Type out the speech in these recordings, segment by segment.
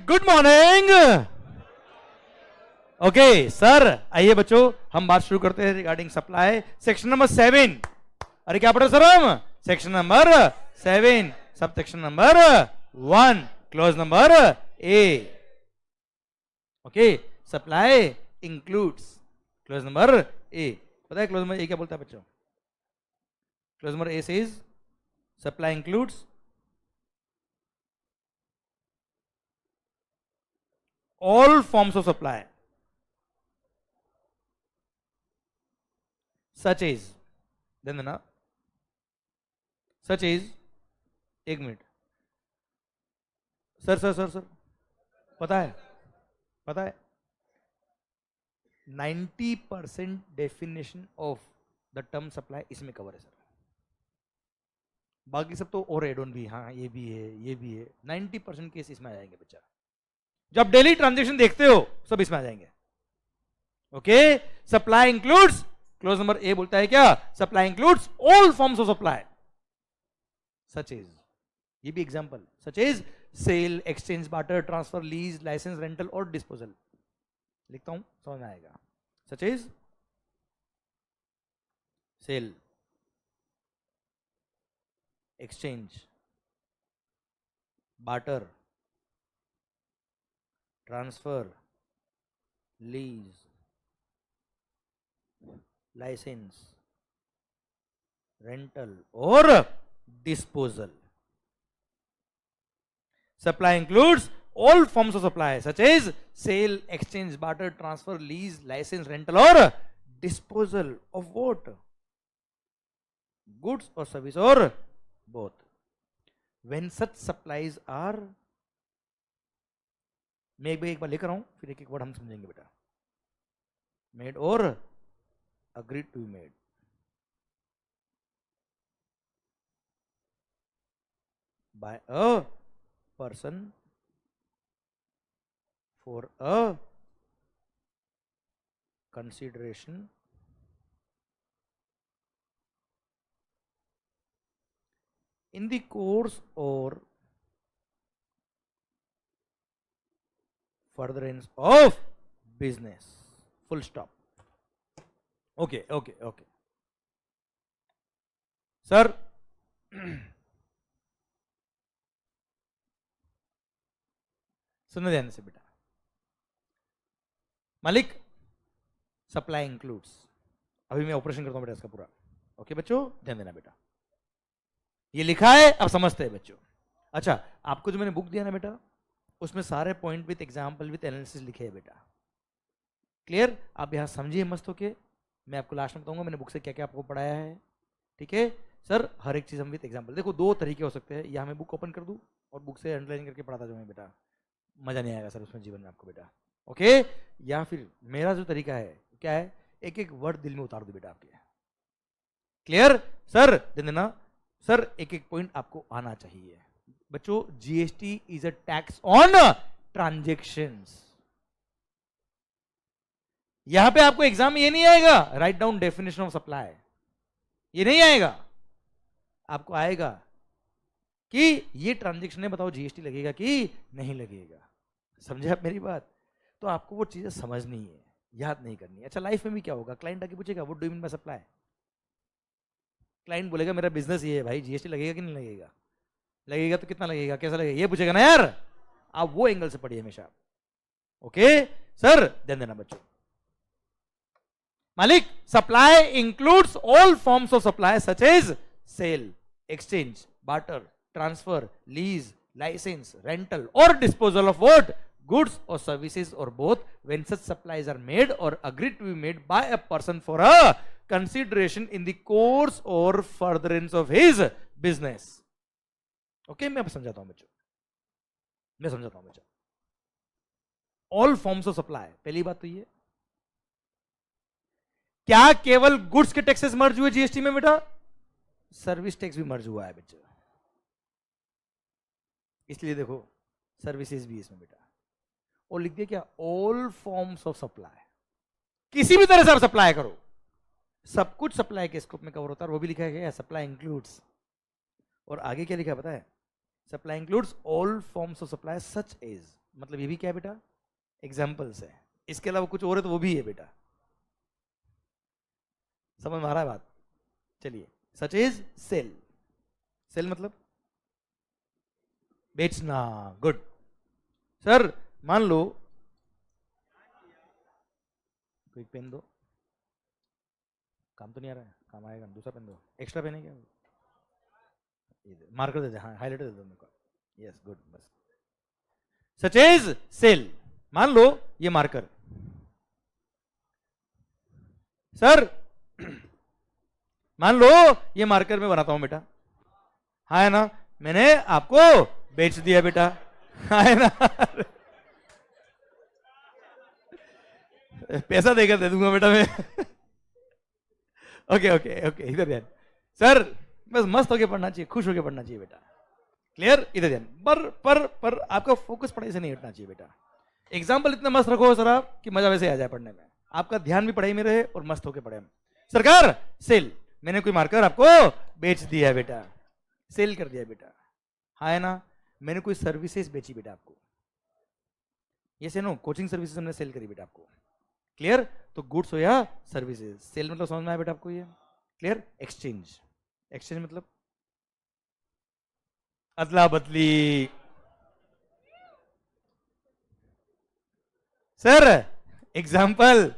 Good morning. Okay sir, आइए बच्चों हम बात शुरू करते हैं रिगार्डिंग सप्लाई सेक्शन नंबर 7। अरे क्या पढ़े सर हम? Section number 7 sub section number 1 close number ए। Okay, supply includes clause number ए। पता है क्लोज नंबर ए क्या बोलता है बच्चों? Close number A says supply includes all forms of supply such as then ना such as एक minute sir sir sir sir पता है 90% definition of the term supply इसमें कवर है सर। बाकी सब तो और एड ऑन भी, हाँ ये भी है ये भी है, 90% केस इसमें आ जाएंगे बच्चा। जब डेली ट्रांजेक्शन देखते हो सब इसमें आ जाएंगे। Okay, supply includes clause number A बोलता है क्या? Supply includes all forms of supply such as, ये भी example, such as sale, exchange, barter, transfer, lease, licence, rental और डिस्पोजल। लिखता हूं समझ में आएगा। Such as sale, exchange, barter, transfer, lease, licence, rental और disposal. Supply includes all forms of supply such as sale, exchange, barter, transfer, lease, licence, rental और disposal of what? Goods और service और both. When such supplies are, मैं एक बार लेकर आऊं फिर एक एक वर्ड हम समझेंगे बेटा। मेड और agreed to be made, by a person for a consideration in the course or furtherance of business, full stop. Okay sir सुनने ध्यान से बेटा। मालिक सप्लाई इंक्लूड्स, अभी मैं ऑपरेशन करता हूं बेटा इसका पूरा। ओके बच्चों ध्यान देना बेटा, ये लिखा है अब समझते हैं बच्चों। अच्छा, आपको जो मैंने बुक दिया ना बेटा उसमें सारे point with example with analysis लिखे हैं बेटा। क्लियर? आप यहां समझिए मस्त होके, मैं आपको लास्ट में बताऊंगा मैंने बुक से क्या क्या आपको पढ़ाया है। ठीक है सर, हर एक चीज हम विथ एग्जांपल। देखो दो तरीके हो सकते हैं, या मैं बुक ओपन कर दूं और बुक से अंडरलाइन करके पढ़ाता जाऊंगा बेटा, मजा नहीं आएगा सर उसमें जीवन में आपको बेटा। ओके, या फिर मेरा जो तरीका है क्या है, एक एक वर्ड दिल में उतार दो बेटा आपके। Clear sir? देना सर, एक एक पॉइंट आपको आना चाहिए बच्चों। GST is a tax on transactions. यहां पे आपको एग्जाम में ये नहीं आएगा write down definition of supply, ये नहीं आएगा। आपको आएगा कि ये ट्रांजेक्शन है, बताओ जीएसटी लगेगा कि नहीं लगेगा। समझे आप मेरी बात? तो आपको वो चीजें समझनी है, याद नहीं करनी है। अच्छा, लाइफ में भी क्या होगा, क्लाइंट आके पूछेगा what do you mean by supply, client बोलेगा मेरा बिजनेस ये है भाई, जीएसटी लगेगा कि नहीं लगेगा, लगेगा तो कितना लगेगा, कैसा लगेगा, ये पूछेगा ना यार। आप वो एंगल से पढ़िए हमेशा। ओके सर, ध्यान देना बच्चों। मालिक supply includes all forms of supply such as sale, exchange, barter, transfer, lease, licence, rental और डिस्पोजल ऑफ व्हाट? गुड्स और सर्विसेज और both, when such supplies are made और agreed to be made by a person for a consideration in the course और furtherance of his business. Okay, मैं समझाता हूं बच्चों, मैं समझाता हूं बच्चों। ऑल फॉर्म्स ऑफ सप्लाई, पहली बात तो ये, क्या केवल गुड्स के टैक्सेस मर्ज हुए जीएसटी में बेटा? सर्विस टैक्स भी मर्ज हुआ है बच्चों, इसलिए देखो सर्विसेज भी इसमें बेटा। और लिख दिया क्या? ऑल फॉर्म्स ऑफ सप्लाई, किसी भी तरह से आप सप्लाई करो सब कुछ सप्लाई के स्कोप में कवर होता है, वो भी लिखा गया है सप्लाई इंक्लूड्स। और आगे क्या लिखा है पता है? Supply includes all forms of supply such as, मतलब ये भी क्या है बेटा, एग्जाम्पल्स है, इसके अलावा कुछ और है तो वो भी है बेटा। समझ में आ रहा है बात? चलिए, सच इज सेल, सेल मतलब बेचना। गुड सर, मान लो कोई पेन दो, काम तो नहीं आ रहा है, काम आएगा, दूसरा पेन दो, एक्स्ट्रा पेन है क्या? मार्कर दे दे, हाँ हाईलाइटर दे दो मेरे को, यस गुड। बस सच इज सेल, मान लो ये मार्कर, सर मान लो ये मार्कर मैं बनाता हूं बेटा, हाँ है ना, मैंने आपको बेच दिया बेटा, हाँ है ना पैसा देकर दे दूंगा बेटा मैं ओके ओके ओके, इधर ध्यान सर, बस मस्त होके पढ़ना चाहिए, खुश होके पढ़ना चाहिए बेटा, क्लियर? इधर ध्यान, पर आपका फोकस पढ़ाई से नहीं हटना चाहिए बेटा। एग्जाम्पल इतना मस्त रखो सर आप कि मजा वैसे आ जाए पढ़ने में, आपका ध्यान भी पढ़ाई में रहे और मस्त होके पढ़े। सरकार सेल, मैंने कोई मार्कर आपको बेच दिया है बेटा, सेल कर दिया बेटा, हाँ है ना, मैंने कोई सर्विसेज बेची बेटा आपको, ये से नो कोचिंग सर्विसेज हमने सेल करी बेटा आपको, क्लियर? तो गुड्स हो या सर्विसेज, सेल मतलब समझ में आया बेटा आपको ये, क्लियर? एक्सचेंज, एक्सचेंज मतलब अदला बदली। सर एग्जाम्पल,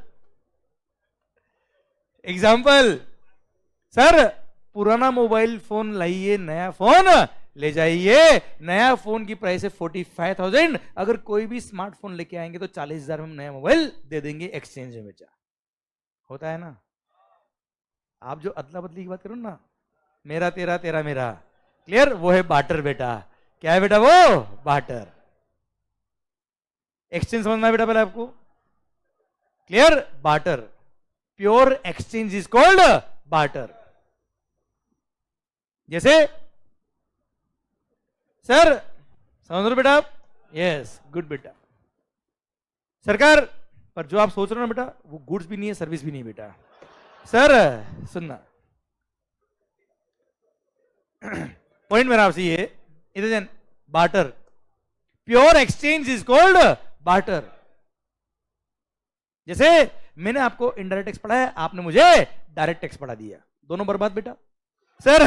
एग्जाम्पल सर, पुराना मोबाइल फोन लाइए, नया फोन ले जाइए, नया फोन की प्राइस है 45,000, अगर कोई भी स्मार्टफोन लेके आएंगे तो 40,000 में नया मोबाइल दे देंगे एक्सचेंज में बेचा, होता है ना? आप जो अदला बदली की बात करो ना, मेरा तेरा तेरा मेरा, क्लियर? वो है बार्टर बेटा, क्या है बेटा वो? बार्टर। एक्सचेंज समझना है बेटा पहले आपको, clear? Barter, pure exchange is called barter. जैसे सर समझ रहे बेटा आप? यस गुड बेटा। सरकार, पर जो आप सोच रहे हो ना बेटा, वो गुड्स भी नहीं है, सर्विस भी नहीं है बेटा। सर सुनना, पॉइंट मेरा आपसे ये, इधर barter, pure exchange is called barter. जैसे मैंने आपको इनडायरेक्ट टैक्स पढ़ाया, आपने मुझे डायरेक्ट टैक्स पढ़ा दिया, दोनों बर्बाद बेटा। सर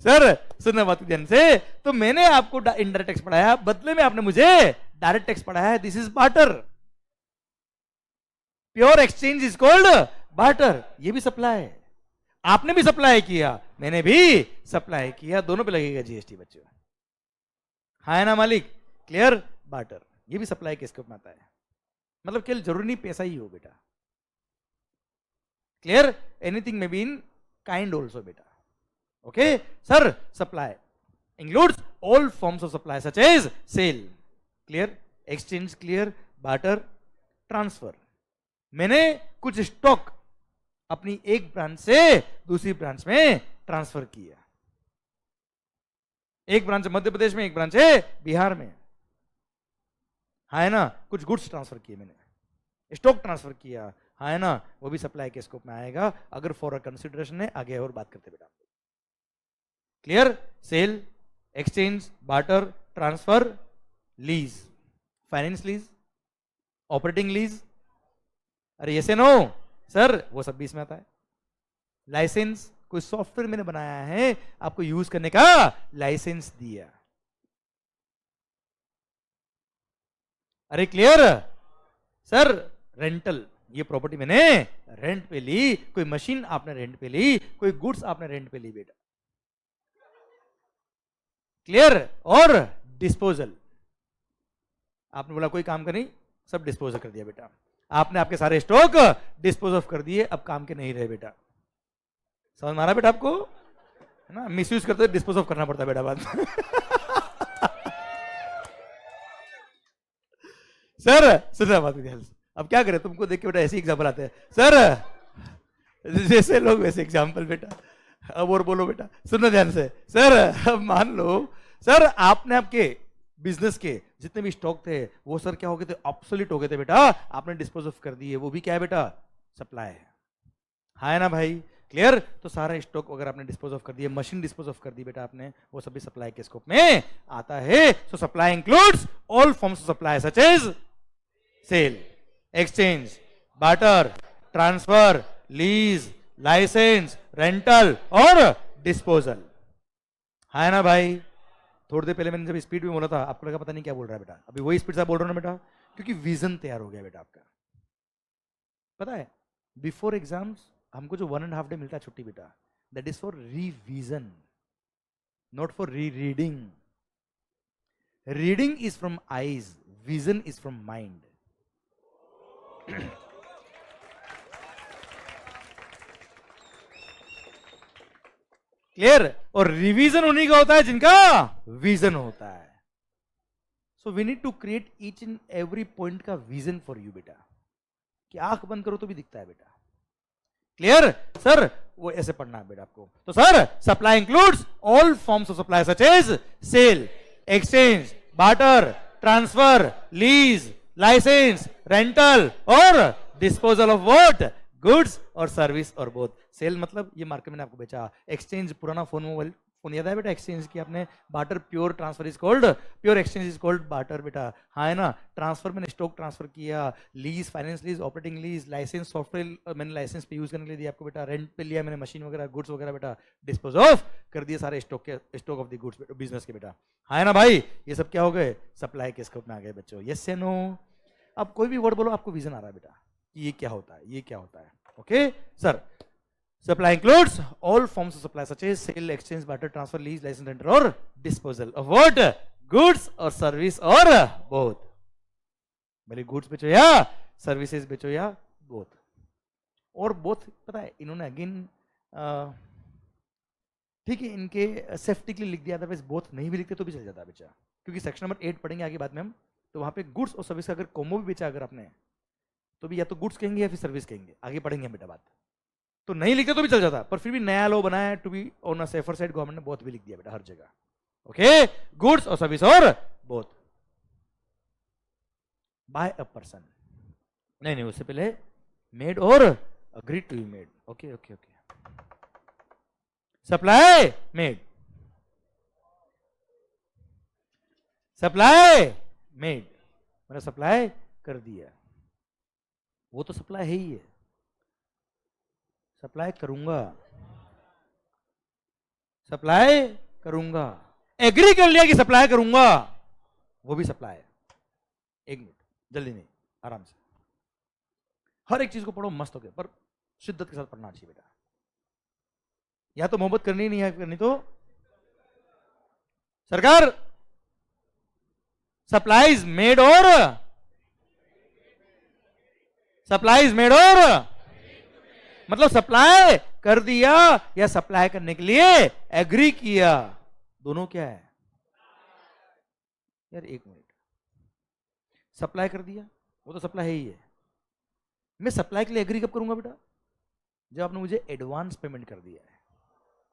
सर सुनना बात ध्यान से, तो मैंने आपको इनडायरेक्ट टैक्स पढ़ाया, बदले में आपने मुझे डायरेक्ट टैक्स पढ़ाया है, this is barter. Pure exchange is called barter. ये भी सप्लाई है, आपने भी सप्लाई किया, मैंने भी सप्लाई किया, दोनों पे लगेगा जीएसटी बच्चों, हाँ है ना मालिक? क्लियर? बार्टर, ये भी सप्लाई के स्कोप में आता है, मतलब केवल जरूरी नहीं पैसा ही हो बेटा, क्लियर? एनीथिंग में बी इन काइंड ऑल्सो बेटा, okay? Sir supply includes all forms of supply such as sale, clear? Exchange clear, barter, transfer, मैंने कुछ स्टॉक अपनी एक ब्रांच से दूसरी ब्रांच में ट्रांसफर किया, एक ब्रांच मध्य प्रदेश में, एक ब्रांच है बिहार में, हाँ है ना? कुछ गुड्स ट्रांसफर किए मैंने, स्टॉक ट्रांसफर किया, हाँ है ना? वो भी सप्लाई के स्कोप में आएगा, अगर फॉर कंसिडरेशन है, आगे और बात करते बेटा, clear? Sale, exchange, barter, transfer, lease, finance lease, operating lease, अरे ऐसे नो सर, वो सब भी इसमें आता है। लाइसेंस, कोई सॉफ्टवेयर मैंने बनाया है, आपको यूज करने का लाइसेंस दिया, अरे क्लियर? सर रेंटल, ये प्रॉपर्टी मैंने रेंट पे ली, कोई मशीन आपने रेंट पे ली, कोई गुड्स आपने रेंट पे ली बेटा, क्लियर? और डिस्पोजल, आपने बोला कोई काम का नहीं, सब डिस्पोजल कर दिया बेटा, आपने आपके सारे स्टॉक डिस्पोज ऑफ कर दिए, अब काम के नहीं रहे बेटा, समझ में आ रहा बेटा आपको? है ना? मिसयूज करते डिस्पोज ऑफ करना पड़ता बेटा बाद में सर सुना बात ध्यान से, अब क्या करें, तुमको देख के बेटा ऐसे एग्जाम्पल आते हैं सर, जैसे लोग वैसे एग्जाम्पल बेटा, अब और बोलो बेटा, सुनना ध्यान से। सर अब मान लो सर, आपने आपके बिजनेस के जितने भी स्टॉक थे वो सर क्या हो गए थे, ऑब्सोलीट हो गए थे बेटा, आपने डिस्पोज ऑफ कर दिए, वो भी क्या है बेटा? सप्लाई है, हाँ है ना भाई? क्लियर? तो सारा स्टॉक वगैरह आपने डिस्पोज ऑफ कर दिया, मशीन डिस्पोज ऑफ कर दी बेटा आपने, वो सभी सप्लाई के स्कोप में आता है. So supply includes all forms of supply such as sale, exchange, barter, transfer, lease, licence, rental और डिस्पोजल. है ना भाई? थोड़ी देर पहले मैंने जब स्पीड में बोला था आपको लगा पता नहीं क्या बोल रहा है बेटा, अभी वही स्पीड से बोल रहा हूं ना बेटा, क्योंकि विजन तैयार हो गया बेटा आपका. पता है बिफोर एग्जाम्स हमको जो 1.5 डे मिलता है छुट्टी बेटा, that is for revision, not for re reading. Reading is from eyes, vision is from mind. Clear? और रिवीजन उन्हीं का होता है जिनका विजन होता है. So we need to create each and every point का विजन फॉर यू बेटा, कि आंख बंद करो तो भी दिखता है बेटा. क्लियर? सर वो ऐसे पढ़ना है बेटा आपको. तो sir supply includes all forms of supply such as sale, exchange, barter, transfer, lease, licence, rental और डिस्पोजल ऑफ व्हाट? गुड्स और सर्विस और बोथ. सेल मतलब ये मार्केट में आपको बेचा, एक्सचेंज पुराना फोन मोबाइल फोन याद है बेटा, एक्सचेंज की आपने, barter pure transfer is called pure, exchange is called barter बेटा. हाँ है ना? ट्रांसफर मैंने स्टॉक ट्रांसफर किया, lease finance lease, operating lease, licence software मैंने लाइसेंस पे यूज करने के लिए दिया आपको बेटा, रेंट पे लिया मैंने मशीन वगैरह गुड्स वगैरह बेटा, डिस्पोज ऑफ कर दिए सारे stock of the goods business के बेटा. हाँ है ना भाई? ये सब क्या हो गए? सप्लाई के स्कोप में आ गए बच्चों. यस या नो? अब कोई भी वर्ड बोलो आपको विजन आ रहा है बेटा कि ये क्या होता है, ये क्या होता है. Okay sir. Supply includes all forms of supply such as sale, exchange, barter, transfer, lease, license, renter or disposal of what? Goods or service or both. भले goods बेचो या services बेचो या both. और both पता है इन्होंने अगेन ठीक है इनके सेफ्टी के लिए लिख दिया, अदरवाइज both नहीं भी लिखते तो भी चल जाता बेचा, क्योंकि सेक्शन नंबर 8 पढ़ेंगे आगे बाद में हम, तो वहां पे गुड्स और सर्विस का अगर कॉम्बो भी बेचा अगर आपने तो भी या तो गुड्स कहेंगे या फिर सर्विस कहेंगे, आगे पढ़ेंगे बेटा बात. तो नहीं लिखे तो भी चल जाता, पर फिर भी नया लॉ बनाया है to be on a safer side, government ने बहुत भी लिख दिया बेटा हर जगह. ओके? गुड्स और सर्विस और बोथ बाय अ पर्सन. नहीं उससे पहले मेड और agreed to be made. Okay okay okay. Supply made, supply made मैंने सप्लाई कर दिया, वो तो सप्लाई है ही है. सप्लाई करूंगा, सप्लाई करूंगा, एग्री कर लिया कि सप्लाई करूंगा, वो भी सप्लाई है. एक मिनट, जल्दी नहीं, आराम से. हर एक चीज को पढ़ो मस्त होके, पर शिद्दत के साथ पढ़ना चाहिए बेटा. या तो मोहब्बत करनी नहीं है, करनी तो सरकार. सप्लाईज मेड और सप्लाईज मेड और मतलब सप्लाई कर दिया या सप्लाई करने के लिए एग्री किया, दोनों क्या है यार? एक मिनट. सप्लाई कर दिया वो तो सप्लाई है ही है. मैं सप्लाई के लिए एग्री कब करूंगा बेटा? जब आपने मुझे एडवांस पेमेंट कर दिया है.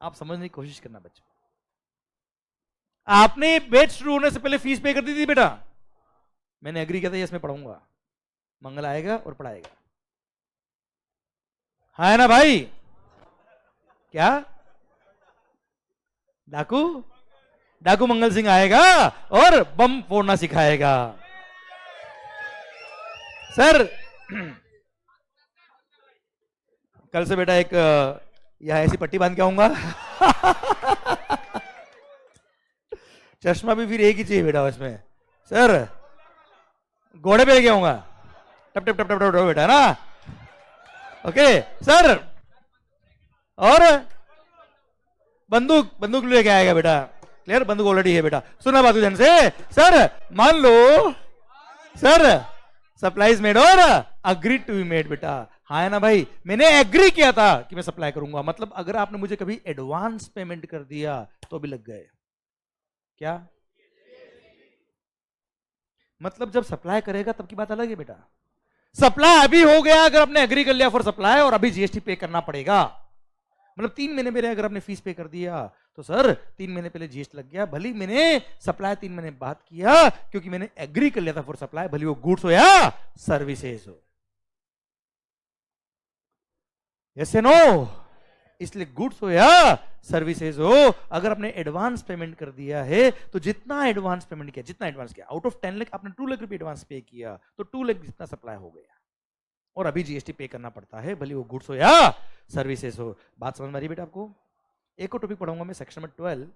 आप समझने की कोशिश करना बच्चों. आपने बैच शुरू होने से पहले फीस पे कर दी थी बेटा, मैंने एग्री किया था यस मैं पढ़ाऊंगा, मंगल आएगा और पढ़ाएगा. है ना भाई? क्या डाकू डाकू मंगल सिंह आएगा और बम फोड़ना सिखाएगा. सर कल से बेटा एक यहां ऐसी पट्टी बांध के आऊंगा. चश्मा भी फिर एक ही चाहिए बेटा उसमें. सर घोड़े पे लेके आऊंगा, टप टप टप टप टप बेटा ना. Okay sir. और बंदूक लेके आएगा बेटा. क्लियर? बंदूक ऑलरेडी है बेटा. सुना बात ध्यान से. सर मान लो सर सप्लाईज मेड और अग्रीड टू बी मेड बेटा. हाँ है ना भाई? मैंने एग्री किया था कि मैं सप्लाई करूंगा, मतलब अगर आपने मुझे कभी एडवांस पेमेंट कर दिया तो भी लग गए. क्या मतलब? जब सप्लाई करेगा तब की बात अलग है बेटा. सप्लाई अभी हो गया, अगर आपने एग्री कर लिया फॉर सप्लाई और अभी जीएसटी पे करना पड़ेगा, मतलब 3 महीने पहले अगर आपने फीस पे कर दिया तो सर 3 महीने पहले जीएसटी लग गया, भले मैंने सप्लाई 3 महीने बाद किया क्योंकि मैंने एग्री कर लिया था फॉर सप्लाई, भले वो गुड्स हो या सर्विसेज हो. यस या नो? इसलिए गुड्स हो या सर्विसेज हो, अगर आपने एडवांस पेमेंट कर दिया है तो जितना एडवांस पेमेंट किया, जितना एडवांस किया, आउट ऑफ 10 लाख आपने 2 लाख रुपए एडवांस पे किया तो 2 लाख जितना सप्लाई हो गया, और अभी जीएसटी पे करना पड़ता है, भले वो गुड्स हो या सर्विसेज हो। बात समझ में आ रही है बेटा आपको? एक और टॉपिक पढ़ाऊंगा मैं सेक्शन नंबर 12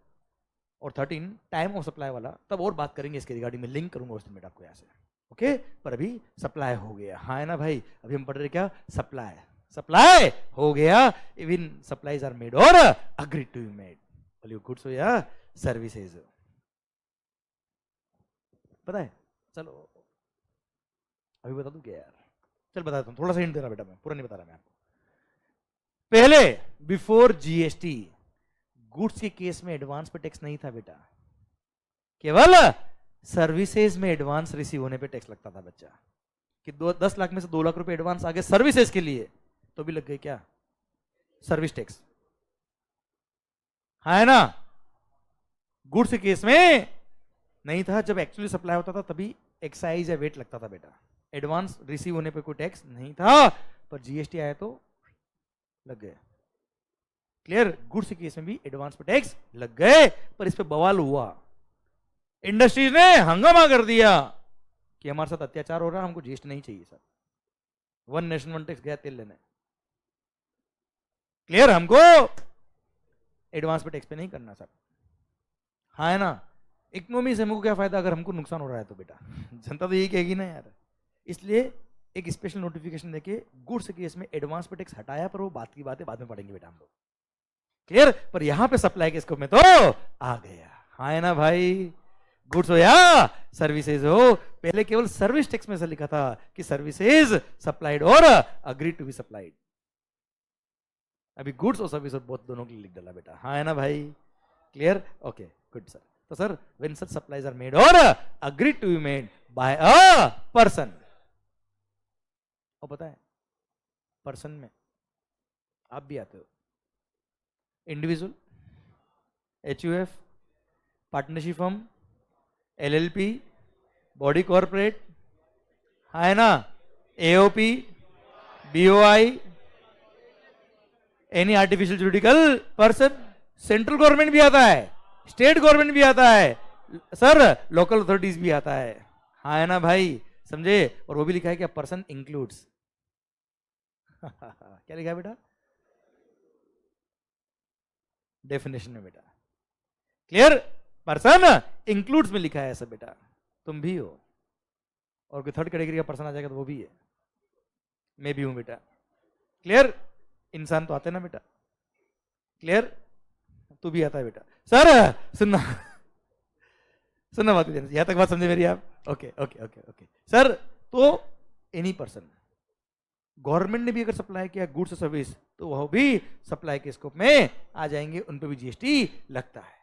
और 13 टाइम ऑफ सप्लाई वाला, तब और बात करेंगे इसके रिगार्डिंग में, लिंक करूंगा उस दिन बेटा आपको यहाँ से। ओके, पर अभी सप्लाई हो गया, हाँ है ना भाई? अभी हम पढ़ रहे क्या? सप्लाई। सप्लाई हो गया, इवन सप्लाईज आर मेड और अग्रीड टू बी मेड, भले गुड्स हो या सर्विसेज हो। पता है? चलो अभी बता दूं क्या यार? चल बताता हूं, थोड़ा सा हिंट दे रहा बेटा, मैं पूरा नहीं बता रहा मैं आपको। पहले बिफोर जीएसटी गुड्स के केस में एडवांस पे टैक्स नहीं था बेटा, केवल सर्विसेज में एडवांस रिसीव होने पे टैक्स लगता था बच्चा, कि 10 लाख में से 2 लाख रुपए एडवांस आ गए सर्विसेज के लिए तो भी लग गए क्या? सर्विस टैक्स, है ना? गुड्स के केस में नहीं था, जब एक्चुअली सप्लाई होता था तभी एक्साइज या वेट लगता था बेटा, एडवांस रिसीव होने पे कोई टैक्स नहीं था, पर जीएसटी आया तो लग गए। क्लियर? गुड्स के केस में भी एडवांस पे टैक्स लग गए, पर इस पे बवाल हुआ, इंडस्ट्रीज ने हंगामा कर दिया कि हमारे साथ अत्याचार हो रहा है, हमको जीएसटी नहीं चाहिए sir, one nation one tax गया तेल लेने। क्लियर? हमको एडवांस पे टैक्स पे नहीं करना सर, हाँ है ना? इकोनॉमी से हमको क्या फायदा अगर हमको नुकसान हो रहा है तो बेटा? जनता तो यही कहेगी ना यार। इसलिए एक स्पेशल नोटिफिकेशन देके गुड्स केस में एडवांस पे टैक्स हटाया, पर वो बात की बातें बाद में पढ़ेंगे बेटा हम लोग। क्लियर? पर यहां पे सप्लाई के स्कोप में तो आ गया, हाँ है ना भाई? गुड्स हो या सर्विसेज हो, पहले केवल सर्विस टैक्स में से लिखा था कि सर्विसेज सप्लाइड और अग्रीड टू बी सप्लाइड, अभी गुड्स और सर्विस और बहुत दोनों के लिए लिख डाला बेटा, हाँ है ना भाई? क्लियर? Okay good sir. तो sir when such supplies are made और agreed to be made by a person, और पता है पर्सन में आप भी आते हो, individual, HUF, partnership firm, LLP, body corporate, है ना, AOP, BOI, any artificial juridical person, central government भी आता है, स्टेट गवर्नमेंट भी आता है, सर लोकल अथॉरिटीज भी आता है, हाँ है ना भाई? समझे? और वो भी लिखा है क्या? पर्सन इंक्लूड्स क्या लिखा है बेटा डेफिनेशन में बेटा? क्लियर? पर्सन इंक्लूड्स में लिखा है ऐसा बेटा, तुम भी हो, और कोई थर्ड कैटेगरी का पर्सन आ जाएगा तो वो भी है, मैं भी हूं बेटा। क्लियर? इंसान तो आते ना बेटा? क्लियर? तू भी आता है बेटा। सर सुनना सुनना बात, यहां तक बात समझे मेरी आप? Okay okay okay okay sir, तो एनी पर्सन, गवर्नमेंट ने भी अगर सप्लाई किया गुड्स और सर्विस तो वह भी सप्लाई के स्कोप में आ जाएंगे, उन पे भी जीएसटी लगता है।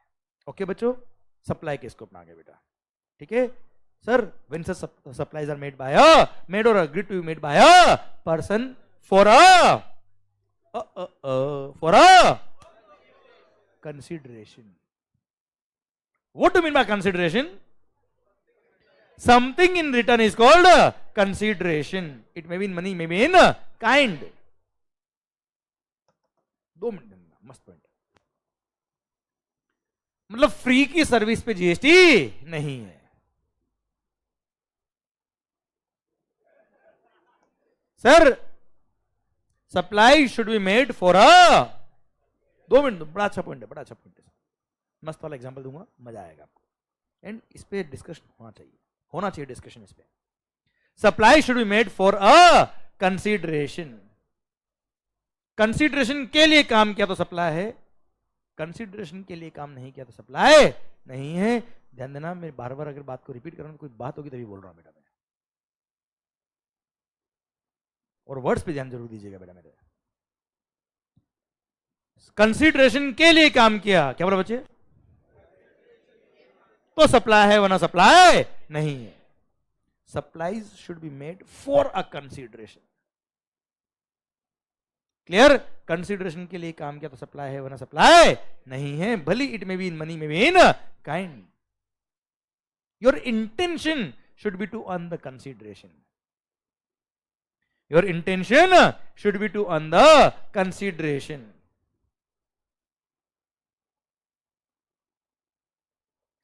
ओके बच्चों, सप्लाई के स्कोप में आ गए बेटा, ठीक है? Sir when such supplies are made by made और agreed to be made by a person for a consideration. What do you mean by consideration? Something in return is called consideration. It may be in money, may be in kind. 2 minute, मस्त point. मतलब free की service पे GST नहीं है। Sir supply should be made for a, 2 minute, बड़ा अच्छा point है, बड़ा अच्छा पॉइंट है, मस्त वाला एग्जांपल दूंगा, मजा आएगा आपको, एंड इस पे डिस्कशन होना चाहिए डिस्कशन इस पे। Supply should be made for a consideration, consideration के लिए काम किया तो सप्लाई है, कंसीडरेशन के लिए काम नहीं किया तो सप्लाई नहीं है। ध्यान देना, मैं बार बार अगर बात को रिपीट कर रहा हूं, कोई बात होगी तभी बोल रहा हूं बेटा मैं, और वर्ड्स पे ध्यान जरूर दीजिएगा बेटा मेरे। कंसीडरेशन के लिए काम किया, क्या बोला बच्चे? तो सप्लाई है, वरना सप्लाई नहीं है। Supplies should be made for a consideration. Clear? Consideration के लिए काम किया तो सप्लाई है, वरना सप्लाई नहीं है, भली it may be in money, may be in kind. Your intention should be to earn the consideration, your intention should be to earn the consideration.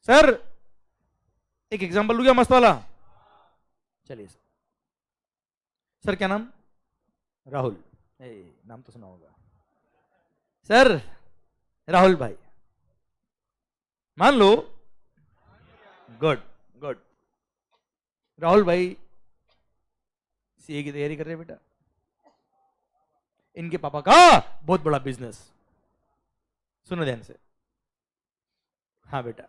Sir एक एग्जांपल दूं क्या मस्त वाला? चलिए सर क्या नाम? राहुल। नाम तो सुना होगा सर। राहुल भाई, मान लो, गुड गुड, राहुल भाई सीए की तैयारी कर रहे हैं बेटा। इनके पापा का बहुत बड़ा बिजनेस, सुनो ध्यान से। हाँ बेटा,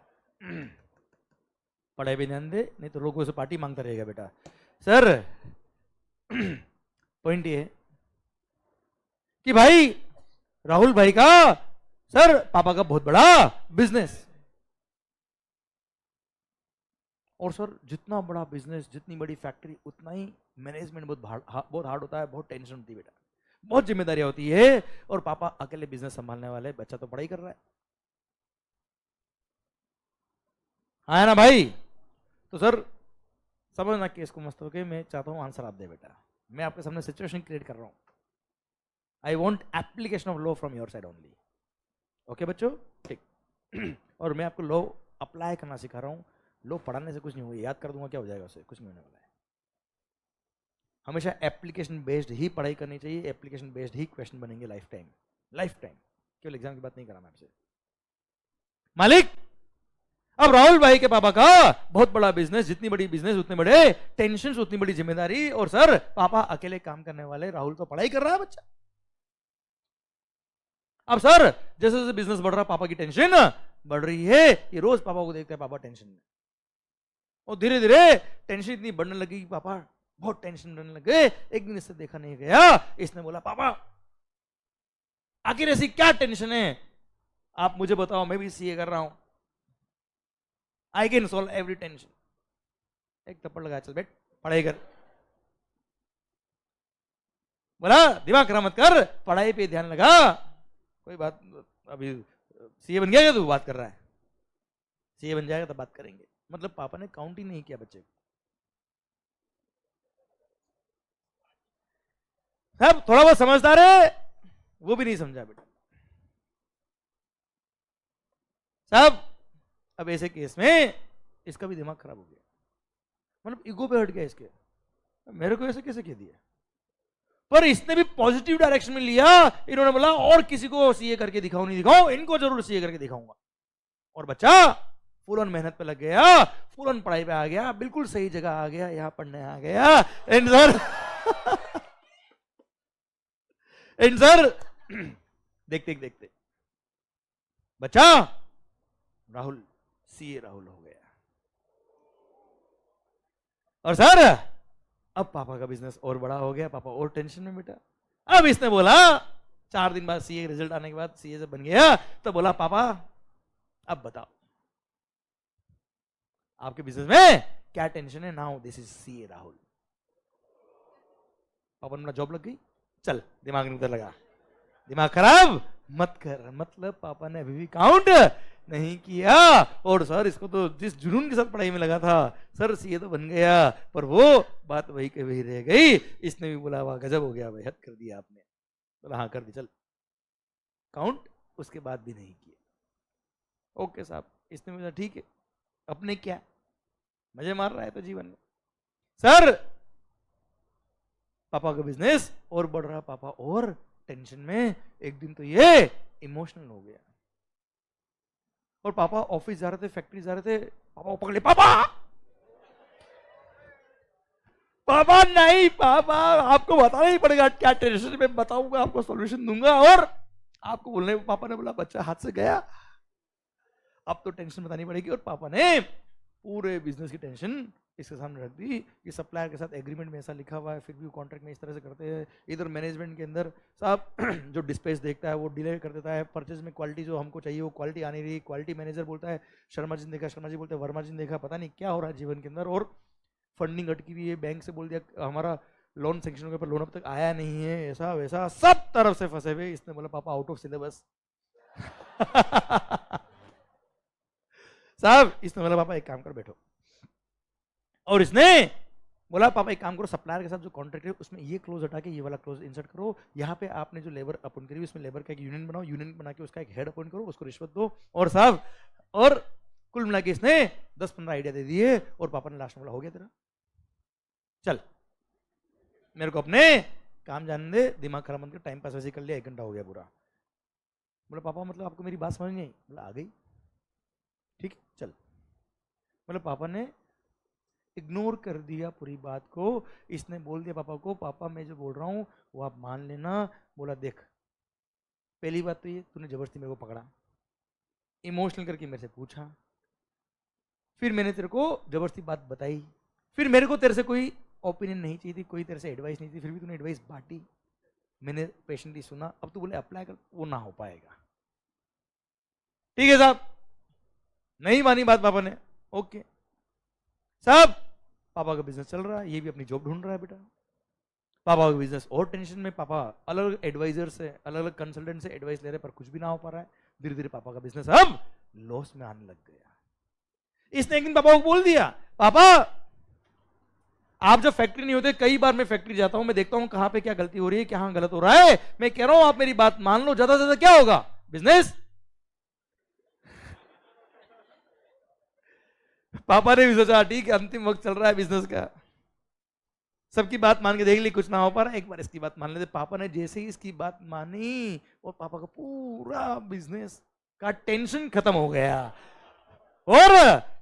पढ़ाई पे ध्यान दे, नहीं तो लोगों से पार्टी मांगता रहेगा बेटा। सर पॉइंट ये है कि भाई राहुल भाई का, सर पापा का बहुत बड़ा बिजनेस, और सर जितना बड़ा बिजनेस, जितनी बड़ी फैक्ट्री, उतना ही मैनेजमेंट बहुत हार्ड होता है, बहुत टेंशन होती है बेटा, बहुत जिम्मेदारियां होती है, और पापा अकेले बिजनेस संभालने वाले, बच्चा तो पढ़ाई कर रहा है। हाँ ना भाई? तो सर समझना केस को मस्त होके, मैं चाहता हूं आंसर आप दे बेटा, मैं आपके सामने सिचुएशन क्रिएट कर रहा हूं। I want application of law from your side only. Okay बच्चों, ठीक। और मैं आपको लॉ अप्लाई करना सिखा रहा हूं। लॉ पढ़ाने से कुछ नहीं होगा, याद कर दूंगा क्या हो जाएगा, उससे कुछ नहीं होने वाला है। हमेशा एप्लीकेशन बेस्ड ही पढ़ाई करनी चाहिए, एप्लीकेशन बेस्ड ही क्वेश्चन बनेंगे लाइफ टाइम, लाइफ टाइम। केवल एग्जाम की बात नहीं करा मैं आपसे। मालिक, अब राहुल भाई के पापा का बहुत बड़ा बिजनेस, जितनी बड़ी बिजनेस उतने बड़े टेंशन, उतनी बड़ी जिम्मेदारी, और सर पापा अकेले काम करने वाले, राहुल तो पढ़ाई कर रहा है बच्चा। अब सर जैसे जैसे बिजनेस बढ़ रहा, पापा की टेंशन बढ़ रही है, ये रोज पापा को देखते हैं पापा टेंशन में, और धीरे धीरे टेंशन इतनी बढ़ने लगी कि पापा बहुत टेंशन रहने लगे। एक दिन इससे देखा नहीं गया, इसने बोला पापा आखिर ऐसी क्या टेंशन है, आप मुझे बताओ, मैं भी सीए कर रहा हूं, I can solve every tension. एक थप्पड़ लगा, चल बैठ पढ़ाई कर। बोला दिमाग खराब मत कर, पढ़ाई पे ध्यान लगा। कोई बात, अभी सीए बन गया, तू बात कर रहा है, सीए बन जाएगा तब बात करेंगे। मतलब पापा ने काउंट ही नहीं किया बच्चे को। सब थोड़ा बहुत समझदार है, वो भी नहीं समझा बेटा सब। अब ऐसे केस में इसका भी दिमाग खराब हो गया, मतलब ईगो पे हट गया इसके, मेरे को ऐसे कैसे कह दिया। पर इसने भी पॉजिटिव डायरेक्शन में लिया, इन्होंने बोला और किसी को सीए करके दिखाओ, नहीं दिखाओ, इनको जरूर सीए करके दिखाऊंगा। और बच्चा फुल ऑन मेहनत पे लग गया, फुल ऑन पढ़ाई पे आ गया, बिल्कुल सही जगह आ गया, यहां पढ़ने आ गया। एंड सर एंड सर देखते देखते बच्चा राहुल सीए राहुल हो गया। और सर अब पापा का बिजनेस और बड़ा हो गया, पापा और टेंशन में बेटा। अब इसने बोला 4 दिन बाद सीए रिजल्ट आने के बाद सीए से बन गया, तो बोला पापा अब बताओ आपके बिजनेस में क्या टेंशन है, now this is CA Rahul. पापा ने जॉब लग गई, चल दिमाग नहीं उधर लगा, दिमाग खराब मत कर। मतलब पापा ने अभी भी काउंट नहीं किया, और सर इसको तो जिस जुनून के साथ पढ़ाई में लगा था, सर सीए तो बन गया, पर वो बात वही के वही रह गई। इसने भी बोला वाह गजब हो गया भाई, हद कर दिया आपने। बोला हाँ कर दी, चल काउंट उसके बाद भी नहीं किया। ओके साहब, इसने बोला ठीक है, अपने क्या मजे मार रहा है तो जीवन में। सर पापा का बिजनेस और बढ़ रहा, पापा और टेंशन में। एक दिन तो ये इमोशनल हो गया, और पापा ऑफिस जा रहे थे, फैक्ट्री जा रहे थे, पापा को पकड़े, पापा पापा नहीं, पापा आपको बताना ही पड़ेगा क्या टेंशन में, बताऊंगा आपको सॉल्यूशन दूंगा। और आपको बोलने, पापा ने बोला बच्चा हाथ से गया, अब तो टेंशन बतानी पड़ेगी। और पापा ने पूरे बिजनेस की टेंशन इसके सामने रख दी कि सप्लायर के साथ एग्रीमेंट में ऐसा लिखा हुआ है, फिर भी वो कॉन्ट्रैक्ट में इस तरह से करते हैं। इधर मैनेजमेंट के अंदर साहब जो डिस्पैच देखता है वो डिले कर देता है, परचेज में क्वालिटी जो हमको चाहिए वो क्वालिटी आनी रही, क्वालिटी मैनेजर बोलता है शर्मा जी ने देखा, शर्मा जी बोलते हैं वर्मा जी ने देखा, पता नहीं क्या हो रहा है जीवन के अंदर। और फंडिंग अटकी हुई है, बैंक से बोल दिया हमारा लोन सेंक्शन हो गया पर लोन अब तक आया नहीं है, ऐसा वैसा सब तरफ से फंसे हुए। इसने बोला पापा आउट ऑफ सिलेबस। साहब इसने बोला पापा एक काम कर बैठो, और इसने बोला पापा एक काम करो, सप्लायर के साथ जो कॉन्ट्रैक्ट है उसमें ये क्लोज हटा के ये वाला क्लोज इंसर्ट करो, यहाँ पे आपने जो लेबर अपॉइंट करी उसमें लेबर का एक यूनियन बनाओ, यूनियन बना के उसका एक हेड अपॉइंट करो, उसको रिश्वत दो। और साहब और कुल मिला के इसने 10-15 आइडिया दे दिए और पापा ने लास्ट में बोला हो गया तेरा, चल मेरे को अपने काम जानने दे, दिमाग खराब मत कर, टाइम पास वैसे कर लिया, 1 घंटा हो गया पूरा। बोला पापा मतलब आपको मेरी बात समझ नहीं आई? बोला आ गई, ठीक है चल। बोला पापा ने इग्नोर कर दिया पूरी बात को, इसने बोल दिया पापा को पापा मैं जो बोल रहा हूँ वो आप मान लेना। बोला देख पहली बात तो ये तूने जबरदस्ती मेरे को पकड़ा, इमोशनल करके मेरे से पूछा, फिर मैंने तेरे को जबरदस्ती बात बताई, फिर मेरे को तेरे से कोई ओपिनियन नहीं चाहिए थी, कोई तेरे से एडवाइस नहीं थी, फिर भी तूने एडवाइस बांटी, मैंने पेशेंटली सुना, अब तू बोले अप्लाई कर, वो ना हो पाएगा। ठीक है साहब, नहीं मानी बात पापा ने, ओके साहब। पापा का बिजनेस चल रहा है, ये भी अपनी जॉब ढूंढ रहा है बेटा, पापा का बिजनेस और टेंशन में, पापा अलग अलग एडवाइजर से अलग अलग कंसल्टेंट से एडवाइस ले रहे पर कुछ भी ना हो पा रहा है। धीरे धीरे पापा का बिजनेस अब लॉस में आने लग गया। इसने एक दिन पापा को बोल दिया पापा आप जब फैक्ट्री नहीं होते, कई बार मैं फैक्ट्री जाता हूं, मैं देखता हूं कहां पे क्या गलती हो रही है, क्या गलत हो रहा है, मैं कह रहा हूं आप मेरी बात मान लो, ज्यादा से ज्यादा क्या होगा बिजनेस। पापा ने भी सोचा ठीक है अंतिम वक्त चल रहा है बिजनेस का, सबकी बात मान के देख ली, कुछ ना हो पा रहा है, एक बार इसकी बात मान लेते। पापा ने जैसे ही इसकी बात मानी और पापा का पूरा बिजनेस का टेंशन खत्म हो गया और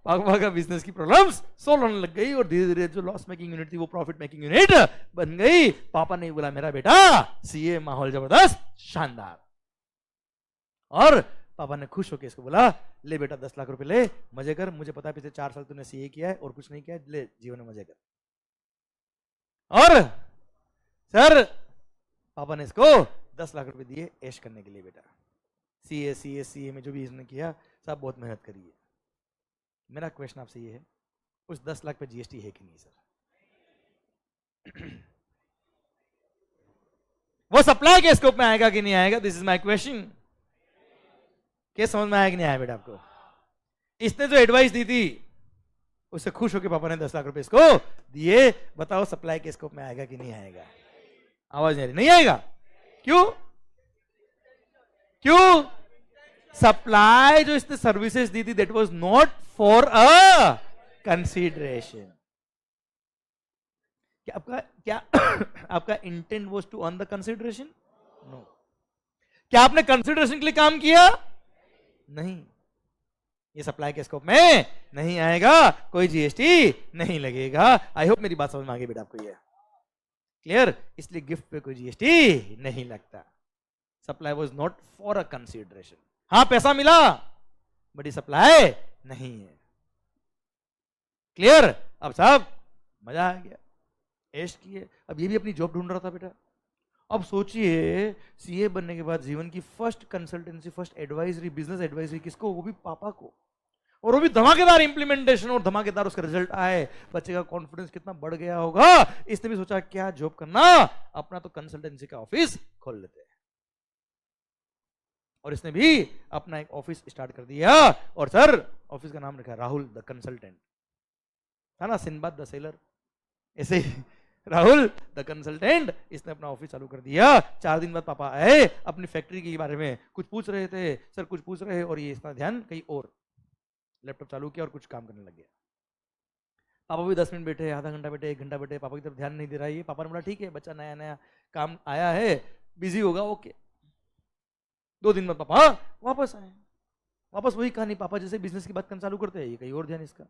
पापा का बिजनेस की प्रॉब्लम्स सॉल्व होने लग गई और धीरे धीरे जो लॉस मेकिंग यूनिट थी वो प्रॉफिट मेकिंग यूनिट बन गई। पापा ने बोला मेरा बेटा सीए, माहौल जबरदस्त शानदार। और पापा ने खुश होकर इसको बोला ले बेटा 10 लाख रुपए ले, मजे कर, मुझे पता है पिछले 4 साल तूने सीए किया है और कुछ नहीं किया है, ले जीवन में मजे कर। और सर पापा ने इसको 10 लाख रुपए दिए ऐश करने के लिए। बेटा सीए में जो भी इसने किया सब बहुत मेहनत करी है। मेरा क्वेश्चन आपसे ये है उस 10 लाख पे जीएसटी है कि नहीं सर? वो सप्लाई के स्कोप में आएगा कि नहीं आएगा? This is my question. क्या समझ में आया कि नहीं आया बेटा आपको? इसने जो एडवाइस दी थी उससे खुश होकर पापा ने 10 लाख रुपए इसको दिए। बताओ सप्लाई के स्कोप में आएगा कि नहीं आएगा? आवाज नहीं आ रही, नहीं आएगा। क्यों? क्यों? सप्लाई जो इसने सर्विसेज दी थी that was not for a consideration. क्या आपका intent was to earn the consideration? No. क्या आपने कंसीडरेशन के लिए काम किया? नहीं। ये सप्लाई के स्कोप में नहीं आएगा, कोई जीएसटी नहीं लगेगा। आई होप मेरी बात समझ में आ गई बेटा आपको, ये क्लियर? इसलिए गिफ्ट पे कोई जीएसटी नहीं लगता। Supply was not for a consideration. हाँ पैसा मिला बड़ी सप्लाई नहीं है। क्लियर? अब साहब मजा आ गया, ऐश किए। अब ये भी अपनी जॉब ढूंढ रहा था बेटा। अब सोचिए सीए बनने के बाद जीवन की first consultancy, first advisory, business advisory किसको? वो भी पापा को, और वो भी धमाकेदार इंप्लीमेंटेशन और धमाकेदार उसका रिजल्ट आए। बच्चे का कॉन्फिडेंस कितना बढ़ गया होगा। इसने भी सोचा क्या जॉब करना, अपना तो कंसल्टेंसी का ऑफिस खोल लेते हैं। और इसने भी अपना एक ऑफिस स्टार्ट कर दिया और सर ऑफिस का नाम रखा राहुल द कंसल्टेंट। था ना सिंबाद द सेलर, ऐसे राहुल द कंसल्टेंट। इसने अपना ऑफिस चालू कर दिया। 4 दिन बाद पापा आए, अपनी फैक्ट्री के बारे में कुछ पूछ रहे थे, सर कुछ पूछ रहे और ये इसका ध्यान कहीं और, लैपटॉप चालू किया और कुछ काम करने लग गया। पापा भी 10 मिनट बैठे, आधा घंटा बैठे, 1 घंटा बैठे, पापा की तरफ ध्यान नहीं दे रहा है। ये पापा ने बोला ठीक है बच्चा नया नया काम आया है, बिजी होगा, ओके। 2 दिन बाद पापा वापस आए, वापस वही कहानी। पापा जैसे बिजनेस की बात करना चालू करते हैं, ये कहीं और ध्यान इसका।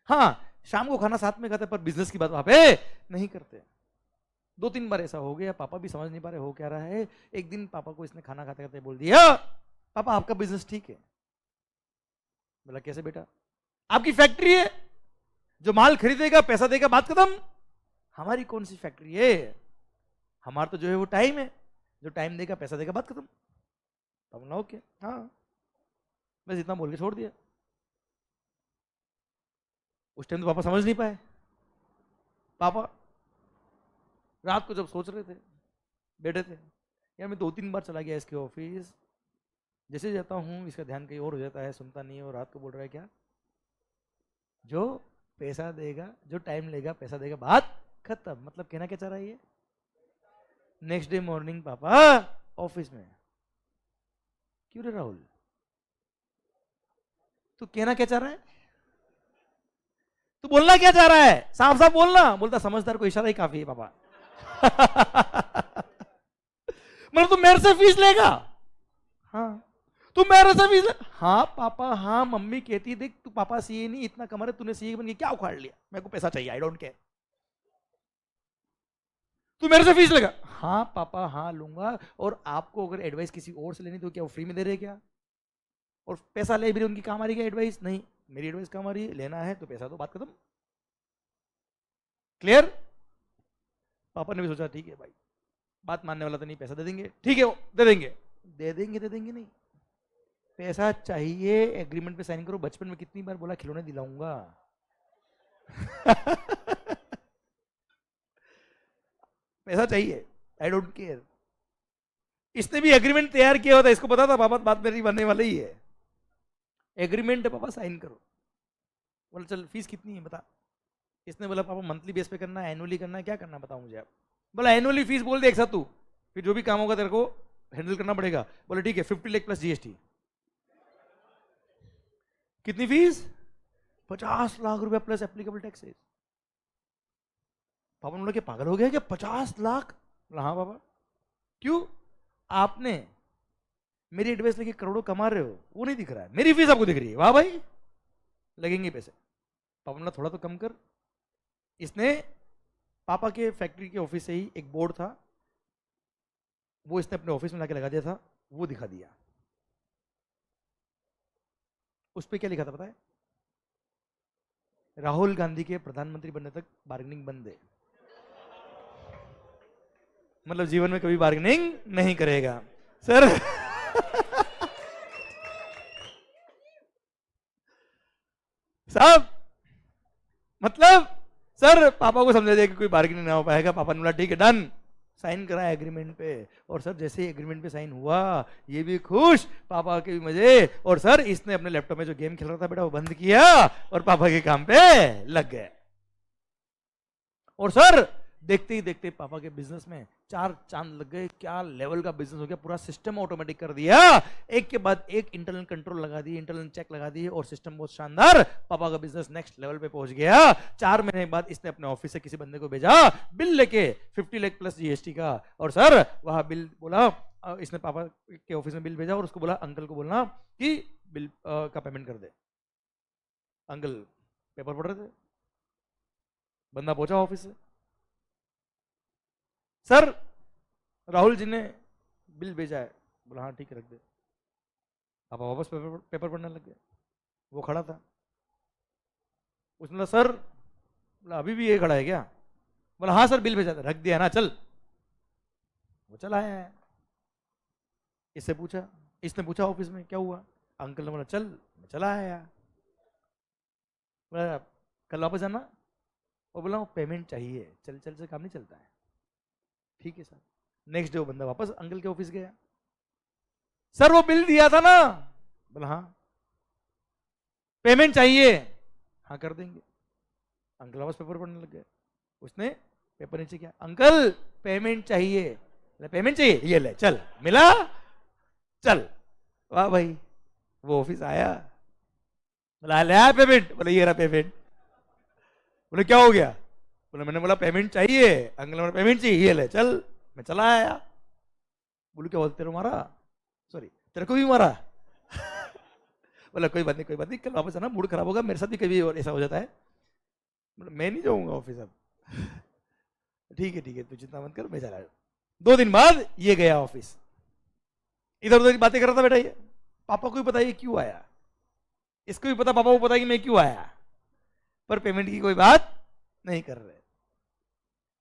हाँ शाम को खाना साथ में खाते पर बिजनेस की बात वहां पे नहीं करते। 2-3 बार ऐसा हो गया, पापा भी समझ नहीं पा रहे हो क्या रहा है। एक दिन पापा को इसने खाना खाते खाते बोल दिया पापा आपका बिजनेस ठीक है। बोला कैसे बेटा? आपकी फैक्ट्री है, जो माल खरीदेगा पैसा देगा, बात खत्म। हमारी कौन सी फैक्ट्री है? हमारा तो जो है वो टाइम है, जो टाइम देगा पैसा देगा, बात खत्म। तो बोला ओके हाँ, बस इतना बोल के छोड़ दिया। उस टाइम तो पापा समझ नहीं पाए। पापा रात को जब सोच रहे थे, बैठे थे, यार मैं 2-3 बार चला गया इसके ऑफिस, जैसे जाता हूँ इसका ध्यान कहीं और हो जाता है, सुनता नहीं है और रात को बोल रहा है क्या, जो पैसा देगा, जो टाइम लेगा पैसा देगा, बात खत्म। मतलब कहना क्या चाह रहा है ये? नेक्स्ट डे मॉर्निंग पापा ऑफिस में, क्यों रे राहुल तू कहना क्या चाह रहा है? तू बोलना क्या चाह रहा है? साफ साफ बोलना। बोलता समझदार को इशारा ही काफी है पापा। मतलब तू मेरे से फीस लेगा? हाँ। तू मेरे से फीस ले? हाँ पापा, हाँ मम्मी कहती देख तू पापा सीए नहीं, इतना कमर है, तूने सीए बन के क्या उखाड़ लिया? मेरे को पैसा चाहिए, आई डोंट केयर। तू मेरे से फीस लेगा? हाँ पापा हाँ लूंगा। और आपको अगर एडवाइस किसी और से लेनी तो क्या वो फ्री में दे रहे क्या? और पैसा ले भी उनकी काम आ रही है एडवाइस? नहीं, मेरी एडवाइस काम आ रही है, लेना है तो पैसा दो, बात खत्म। क्लियर? पापा ने भी सोचा ठीक है भाई, बात मानने वाला तो नहीं, पैसा दे देंगे, ठीक है दे देंगे। दे देंगे नहीं, पैसा चाहिए, एग्रीमेंट पे साइन करो। बचपन में कितनी बार बोला खिलौने दिलाऊंगा। पैसा चाहिए, आई डोंट केयर। इसने भी एग्रीमेंट तैयार किया होता, इसको पता था पापा बात मेरी बनने वाली ही है। एग्रीमेंट है पापा, साइन करो। बोला चल फीस कितनी है बता। इसने बोला पापा मंथली बेस पे करना है, एनुअली करना है, क्या करना बताओ मुझे आप। बोला एनुअली फीस बोल दे एक साथ तू, फिर जो भी काम होगा तेरे को हैंडल करना पड़ेगा। बोले ठीक है 50 लाख प्लस जीएसटी। कितनी फीस? 50 लाख रुपया प्लस एप्लीकेबल टैक्सेस। पापा ने बोला कि पागल हो गया क्या, 50 लाख? बोला हाँ पापा। क्यों? आपने मेरी एडवाइस लेके करोड़ों कमा रहे हो, वो नहीं दिख रहा है, मेरी फीस आपको दिख रही है। वाह भाई, लगेंगे पैसे। पापा ने बोला थोड़ा तो कम कर। इसने पापा के फैक्ट्री के ऑफिस से ही एक बोर्ड था, वो इसने अपने ऑफिस में लाके लगा दिया था, वो दिखा दिया। उस पर क्या लिखा था पता है? राहुल गांधी के प्रधानमंत्री बनने तक बार्गेनिंग बंद है। मतलब जीवन में कभी बार्गेनिंग नहीं करेगा सर। साहब मतलब सर पापा को समझा दिया कि कोई बार्गेनिंग ना हो पाएगा। पापा ने बोला ठीक है डन, साइन कराया एग्रीमेंट पे। और सर जैसे ही एग्रीमेंट पे साइन हुआ, ये भी खुश, पापा के भी मजे। और सर इसने अपने लैपटॉप में जो गेम खेल रहा था बेटा वो बंद किया और पापा के काम पे लग गए। और सर देखते ही देखते पापा के बिजनेस में 4 चांद लग गए। क्या लेवल का बिजनेस हो गया, पूरा सिस्टम ऑटोमेटिक कर दिया, एक के बाद एक इंटरनल कंट्रोल लगा दिए, इंटरनल चेक लगा दिए, और सिस्टम बहुत शानदार। पापा का बिजनेस नेक्स्ट लेवल पे पहुंच गया। 4 महीने बाद इसने अपने ऑफिस से किसी बंदे को भेजा बिल लेके 50 लाख प्लस जीएसटी का। और सर वहां बिल बोला, इसने पापा के ऑफिस में बिल भेजा और उसको बोला अंकल को बोलना कि बिल का पेमेंट कर दे। अंकल पेपर पढ़ रहे थे, बंदा पहुंचा ऑफिस से, सर राहुल जी ने बिल भेजा है। बोला हाँ ठीक है रख दे। पापा वापस पेपर पढ़ने लग गए। वो खड़ा था, उसने बोला सर, बोला अभी भी ये खड़ा है क्या? बोला हाँ सर बिल भेजा था। रख दिया ना, चल। वो चला आया है। इससे पूछा, इसने पूछा ऑफिस में क्या हुआ? अंकल ने बोला चल, मैं चला आया। बोला कल वापस जाना? और बोला पेमेंट चाहिए, चल चल से काम नहीं चलता है। ठीक है सर। नेक्स्ट डे वो बंदा वापस अंकल के ऑफिस गया। सर वो बिल दिया था ना? बोला हाँ। पेमेंट चाहिए? हाँ कर देंगे। अंकल वापस पेपर पढ़ने लग गए। उसने पेपर नीचे किया, अंकल पेमेंट चाहिए। पेमेंट चाहिए, ये ले चल, मिला, चल। वाह भाई। वो ऑफिस आया, बोला ले आया पेमेंट? बोला ये रहा पेमेंट। बोले क्या हो गया? बोले मैंने बोला पेमेंट चाहिए, अंकल ने पेमेंट चाहिए, ये ले चल। मैं चला आया। बोले क्या बोलते, तेरे मारा? सॉरी तेरे को भी मारा? बोला कोई बात नहीं कोई बात नहीं, कल वापस आना, मूड खराब होगा, मेरे साथ भी कभी और ऐसा हो जाता है। बोला मैं नहीं जाऊंगा ऑफिस अब। ठीक है तू चिंता मत कर, मैं चला। 2 दिन बाद ये गया ऑफिस, इधर उधर की बातें कर रहा था बेटा ये। पापा को भी पता ये क्यों आया, इसको भी पता, पापा को पता कि मैं क्यों आया, पर पेमेंट की कोई बात नहीं कर रहे।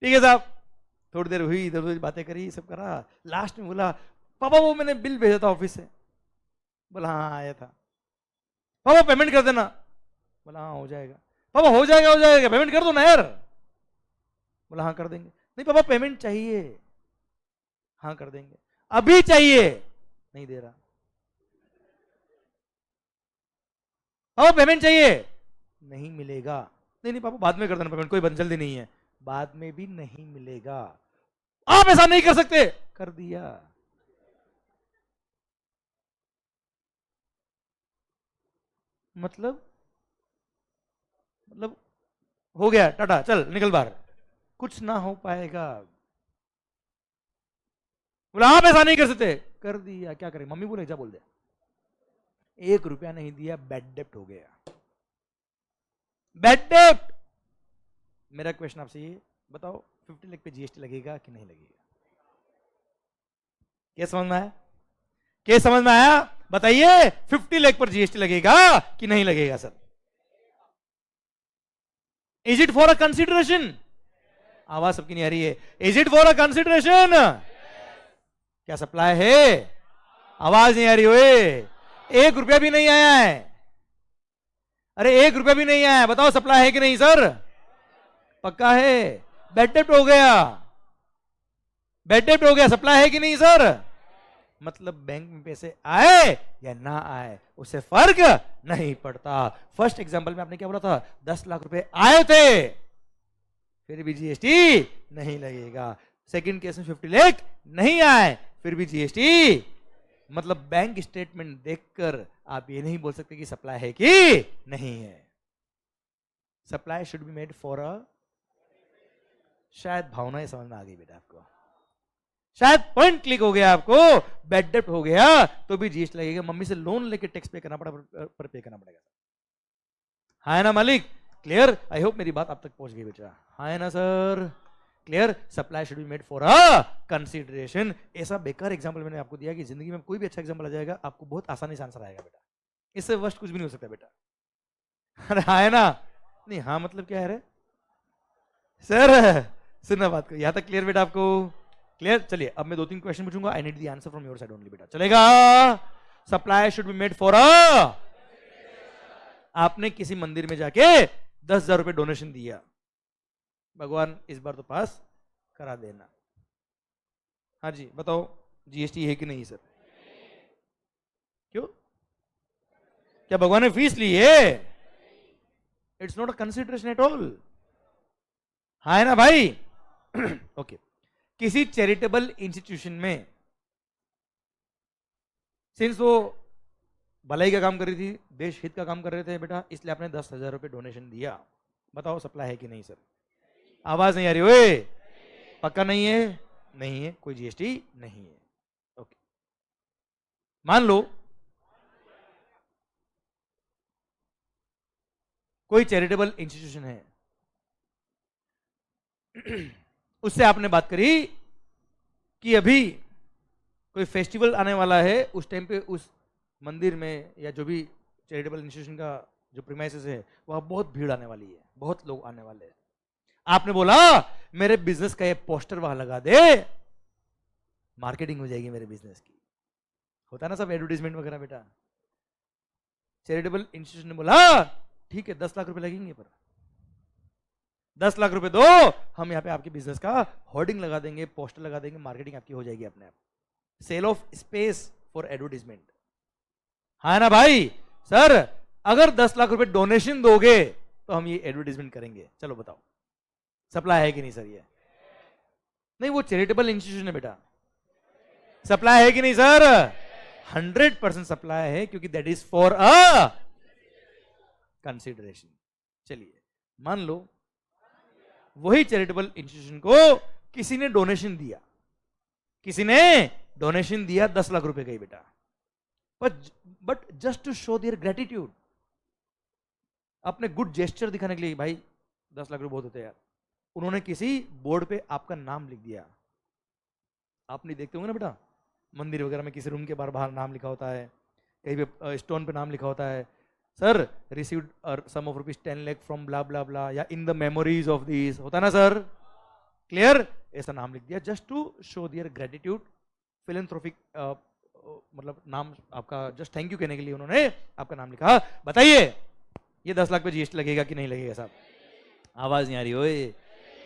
ठीक है साहब, थोड़ी देर हुई, इधर उधर बातें करी, सब करा। लास्ट में बोला पापा वो मैंने बिल भेजा था ऑफिस से। बोला हाँ आया था। पापा पेमेंट कर देना। बोला हाँ हो जाएगा। पापा हो जाएगा पेमेंट कर दो ना यार। बोला हाँ कर देंगे। नहीं पापा पेमेंट चाहिए। हाँ कर देंगे। अभी चाहिए। नहीं दे रहा। पापा पेमेंट चाहिए। नहीं मिलेगा। नहीं पापा बाद में कर देना पेमेंट, कोई बंद जल्दी नहीं है। बाद में भी नहीं मिलेगा। आप ऐसा नहीं कर सकते। कर दिया। मतलब मतलब हो गया, टाटा, चल निकल बाहर, कुछ ना हो पाएगा। बोला आप ऐसा नहीं कर सकते, कर दिया, क्या करें, मम्मी बोले जा बोल दे, 1 रुपया नहीं दिया, बैड डेप्ट हो गया, बैड डेप्ट। मेरा क्वेश्चन आपसे ये बताओ, 50 लाख पे जीएसटी लगेगा कि नहीं लगेगा? क्या समझ में आया? क्या समझ में आया? बताइए, 50 लाख पर जीएसटी लगेगा कि नहीं लगेगा sir? Is it for a consideration? आवाज सबकी नहीं आ रही है। Is it for a consideration? क्या सप्लाई है? आवाज नहीं आ रही हुए। 1 रुपया भी नहीं आया है। अरे 1 रुपया भी नहीं आया है, बताओ सप्लाई है कि नहीं सर? पक्का है? बैड डेप्ट हो गया, बैड डेप्ट हो गया, सप्लाई है कि नहीं सर? मतलब बैंक में पैसे आए या ना आए उससे फर्क नहीं पड़ता। फर्स्ट एग्जांपल में आपने क्या बोला था? 10 लाख रुपए आए थे, फिर भी जीएसटी नहीं लगेगा। सेकंड केस में 50 लाख नहीं आए, फिर भी जीएसटी। मतलब बैंक स्टेटमेंट देखकर आप ये नहीं बोल सकते कि सप्लाई है कि नहीं है। Supply should be made for a, शायद भावनाएं समझ में आ गई बेटा आपको, शायद पॉइंट क्लिक हो गया आपको। बैड डेप्ट हो गया तो भी जीएसटी लगेगा, मम्मी से लोन लेके टैक्स पे करना पड़ा पर पे करना पड़ेगा। हाँ ना मालिक? क्लियर? आई होप मेरी बात आप तक पहुंच गई बेटा। हाँ ना sir? Clear? Supply should be made for a consideration. ऐसा बेकार एग्जांपल मैंने आपको दिया कि जिंदगी में कोई भी अच्छा एग्जांपल आ जाएगा आपको बहुत आसानी से आंसर आएगा बेटा, इससे वर्स्ट कुछ भी नहीं हो सकता बेटा। अरे हाँ ना? नहीं हाँ मतलब क्या है रे सर? सुनना बात को, यहां तक क्लियर बेटा आपको? क्लियर? चलिए अब मैं 2-3 क्वेश्चन पूछूंगा, I need the answer from your side only बेटा, चलेगा? Supply should be made for a, आपने किसी मंदिर में जाके 10,000 रुपए डोनेशन दिया, भगवान इस बार तो पास करा देना। हाँ जी बताओ, जीएसटी है कि नहीं सर? क्यों? क्या भगवान ने फीस ली है? It's not a consideration at all. हाँ है ना भाई? ओके किसी चैरिटेबल इंस्टीट्यूशन में, सिंस वो भलाई का काम कर रही थी, देश हित का काम कर रहे थे बेटा, इसलिए आपने 10,000 रुपए डोनेशन दिया, बताओ सप्लाई है कि नहीं सर? आवाज नहीं आ रही ओए? पक्का नहीं है? नहीं है, कोई जीएसटी नहीं है। ओके मान लो कोई चैरिटेबल इंस्टीट्यूशन है, उससे आपने बात करी कि अभी कोई फेस्टिवल आने वाला है, उस टाइम पे उस मंदिर में या जो भी चैरिटेबल इंस्टीट्यूशन का जो प्रीमाइसेस है वहां बहुत भीड़ आने वाली है, बहुत लोग आने वाले हैं। आपने बोला मेरे बिजनेस का ये पोस्टर वहां लगा दे, मार्केटिंग हो जाएगी मेरे बिजनेस की। होता है ना सब एडवर्टीजमेंट वगैरह बेटा। चैरिटेबल इंस्टीट्यूशन ने बोला ठीक है 10 लाख रुपए लगेंगे, पर 10 लाख रुपए दो, हम यहाँ पे आपके बिजनेस का होर्डिंग लगा देंगे, पोस्टर लगा देंगे, मार्केटिंग आपकी हो जाएगी अपने आप। Sale of space for advertisement. हाँ ना भाई? सर अगर 10 लाख रुपए डोनेशन दोगे तो हम ये एडवर्टीजमेंट करेंगे, चलो बताओ सप्लाई है कि नहीं सर? ये नहीं, वो चैरिटेबल इंस्टीट्यूशन है बेटा, सप्लाई है कि नहीं सर? 100% सप्लाई है, क्योंकि that is for a consideration. चलिए मान लो वही चैरिटेबल इंस्टीट्यूशन को किसी ने डोनेशन दिया, किसी ने डोनेशन दिया 10 लाख रुपए का ही बेटा, but just to show their gratitude, अपने गुड जेस्चर दिखाने के लिए, भाई 10 लाख रुपए बहुत होते हैं यार, उन्होंने किसी बोर्ड पे आपका नाम लिख दिया। आप नहीं देखते होंगे ना बेटा, मंदिर वगैरह में किसी रूम के बाहर नाम लिखा होता है, कहीं पे स्टोन पे नाम लिखा होता है, sir received sum of rupees 10 lakh from blah blah blah, या in the memories of this, होता ना सर? क्लियर? ऐसा नाम लिख दिया just to show their gratitude, philanthropic, मतलब नाम आपका जस्ट थैंक यू कहने के लिए उन्होंने आपका नाम लिखा। बताइए ये 10 लाख पे जीएसटी लगेगा कि नहीं लगेगा साहब? आवाज नहीं आ रही ओए?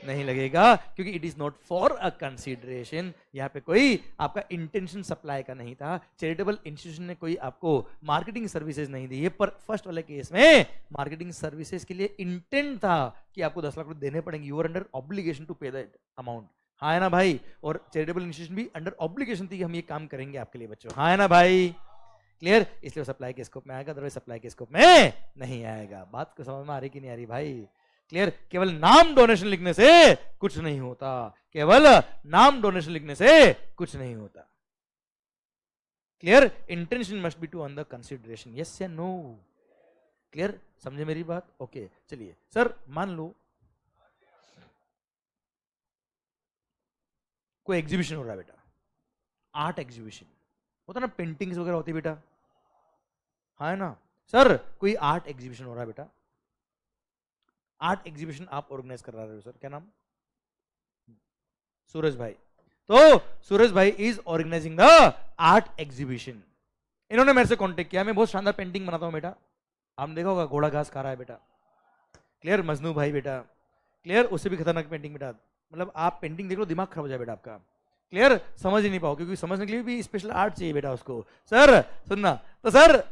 नहीं लगेगा, क्योंकि it is not for a consideration. यहाँ पे कोई आपका इंटेंशन सप्लाई का नहीं था, चैरिटेबल इंस्टीट्यूशन ने कोई आपको मार्केटिंग सर्विसेज नहीं दी है, पर फर्स्ट वाले केस में मार्केटिंग सर्विसेज के लिए इंटेंट था कि आपको 10 लाख रुपए देने पड़ेंगे, you are under obligation to pay that amount. हाँ है ना भाई? और चैरिटेबल इंस्टीट्यूशन भी अंडर ऑब्लिगेशन थी कि हम ये काम करेंगे आपके लिए बच्चों। हाँ है ना भाई? क्लियर, इसलिए सप्लाई के स्कोप में आएगा, अदरवाइज सप्लाई के स्कोप में नहीं आएगा। बात को समझ में आ रही कि नहीं आ रही भाई? क्लियर, केवल नाम डोनेशन लिखने से कुछ नहीं होता, केवल नाम डोनेशन लिखने से कुछ नहीं होता। Clear, intention must be to under consideration, yes या नो? क्लियर, समझे मेरी बात? ओके चलिए सर, मान लो कोई एग्जीबिशन हो रहा है बेटा, आर्ट एग्जीबिशन होता ना, पेंटिंग्स वगैरह होती है बेटा, हाँ ना सर? कोई आर्ट एग्जीबिशन हो रहा है बेटा, आर्ट एग्जीबिशन आप ऑर्गेनाइज कर रहे हो सर, क्या नाम? सूरज भाई। तो सूरज भाई is organising the art exhibition. इन्होंने मेरे से कांटेक्ट किया, मैं बहुत शानदार पेंटिंग बनाता हूं बेटा, आपने देखा होगा घोड़ा घास खा रहा है बेटा। क्लियर, मजनू भाई बेटा, क्लियर, उससे भी खतरनाक पेंटिंग बेटा, मतलब आप पेंटिंग देख लो दिमाग खराब हो जाए बेटा आपका। क्लियर, समझ ही नहीं पाओ, क्योंकि समझने के लिए भी स्पेशल आर्ट चाहिए बेटा उसको। सर सुनना, तो सर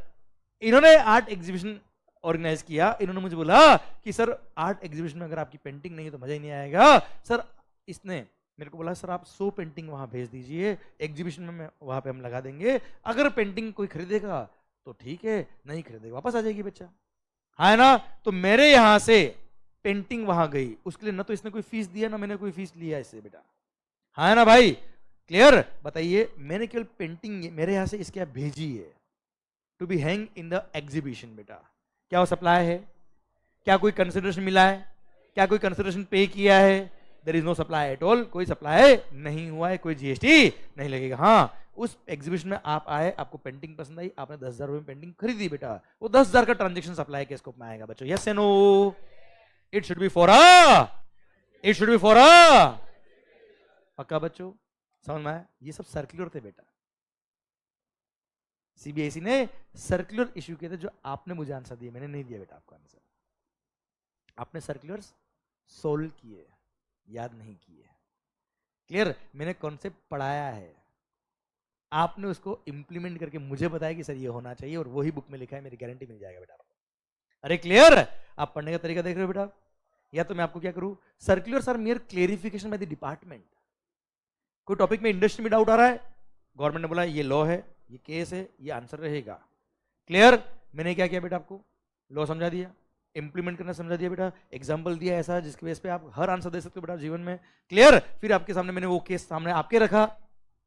इन्होंने आर्ट एग्जीबिशन ऑर्गेनाइज किया, इन्होंने मुझे बोला कि सर आर्ट एग्जीबिशन में अगर आपकी पेंटिंग नहीं है तो मजा ही नहीं आएगा। सर इसने मेरे को बोला सर आप 100 पेंटिंग वहां भेज दीजिए, एग्जीबिशन में वहां पे हम लगा देंगे, अगर पेंटिंग कोई खरीदेगा तो ठीक है, नहीं खरीदेगा वापस आ जाएगी बच्चा, है ना? तो मेरे यहां से पेंटिंग वहां गई, उसके लिए ना तो इसने कोई फीस दिया ना मैंने कोई फीस लिया इससे बेटा, है ना भाई? क्लियर, बताइए, मैंने केवल पेंटिंग मेरे यहां से इसके यहाँ भेजी है to be hang in the exhibition बेटा। क्या वो सप्लाई है? क्या कोई कंसिडरेशन मिला है? क्या कोई कंसिडरेशन पे किया है? There is no supply at all, कोई सप्लाई नहीं हुआ है, कोई जीएसटी नहीं लगेगा। हाँ, उस एग्जीबिशन में आप आए, आपको पेंटिंग पसंद आई, आपने 10,000 रुपए में पेंटिंग खरीदी बेटा, वो 10,000 का ट्रांजेक्शन सप्लाई के स्कोप में आएगा बच्चों, यस या no? It should be for it should be for पक्का बच्चों, समझ में आया? ये सब सर्कुलर थे बेटा, सीबीएसई ने सर्कुलर इश्यू किए थे, जो आपने मुझे आंसर दिए, मैंने नहीं दिया बेटा आपको आंसर। आपने सर्कुलर्स सोल्व किए, याद नहीं किए। क्लियर, मैंने कॉन्सेप्ट पढ़ाया है, आपने उसको इंप्लीमेंट करके मुझे बताया कि सर ये होना चाहिए, और वही बुक में लिखा है, मेरी गारंटी मिल जाएगा बेटा आपको। अरे क्लियर, आप पढ़ने का तरीका देख रहे हो बेटा? या तो मैं आपको क्या करूं, circulars are mere clarification by the department. कोई टॉपिक में इंडस्ट्री में डाउट आ रहा है, गवर्नमेंट ने बोला ये लॉ है, ये केस है, ये आंसर रहेगा। क्लियर, मैंने क्या किया बेटा, आपको लॉ समझा दिया, इंप्लीमेंट करना समझा दिया बेटा, एग्जांपल दिया ऐसा जिसके बेस पे आप हर आंसर दे सकते हो बेटा जीवन में। क्लियर, फिर आपके सामने मैंने वो केस सामने आपके रखा,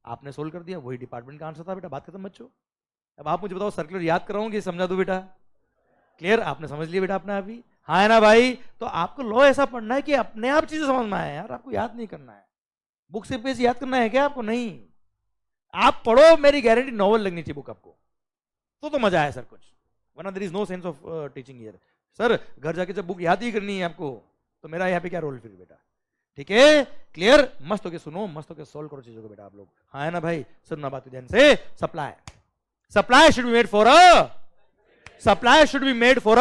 आपने सोल्व कर दिया, वही डिपार्टमेंट का आंसर था बेटा, बात खत्म बच्चों। अब आप मुझे बताओ सर्कुलर याद कराऊंगी, समझा दो बेटा? क्लियर, आपने समझ लिया बेटा अपने अभी, हाँ है ना भाई? तो आपको लॉ ऐसा पढ़ना है कि अपने आप चीजें समझ में आए यार, आपको याद नहीं करना है, बुक से पेज याद करना है क्या आपको? नहीं, आप पढ़ो, मेरी गारंटी नॉवल लगनी चाहिए बुक आपको, तो मजा आया सर कुछ, वरना there is no sense of teaching here. Sir घर जाके जब बुक याद ही करनी है आपको, तो मेरा यहाँ पे क्या रोल फिर बेटा? ठीक है, क्लियर, मस्त होके सुनो, मस्त होके सॉल्व करो चीजों को बेटा आप लोग, हाँ है ना भाई? सुनना बात ध्यान से, supply should be made for supply should be made for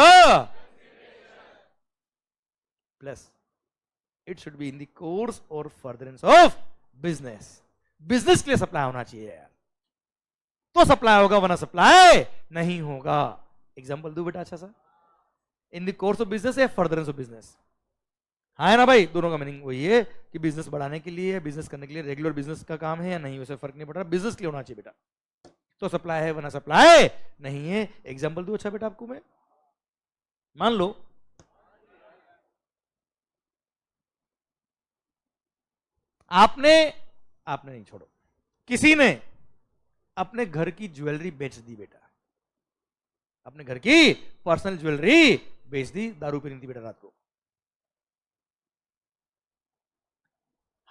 plus it should be in the course और फर्दरेंस ऑफ बिजनेस। बिजनेस के लिए सप्लाई होना चाहिए यार, तो सप्लाई होगा, वरना सप्लाई नहीं होगा। एग्जांपल दो बेटा अच्छा सा, इन द कोर्स ऑफ बिजनेस या फर्दरेंस ऑफ बिजनेस, है ना भाई? दोनों का मीनिंग वही है कि बिजनेस बढ़ाने के लिए, बिजनेस करने के लिए, रेगुलर बिजनेस का काम है या नहीं, उसे फर्क नहीं पड़ रहा, बिजनेस के लिए होना चाहिए बेटा, तो सप्लाई है, वरना सप्लाई नहीं है। एग्जांपल दो अच्छा बेटा आपको मैं, मान लो आपने नहीं, छोड़ो, किसी ने अपने घर की ज्वेलरी बेच दी बेटा, अपने घर की पर्सनल ज्वेलरी बेच दी, दारू पीनी थी बेटा रात को,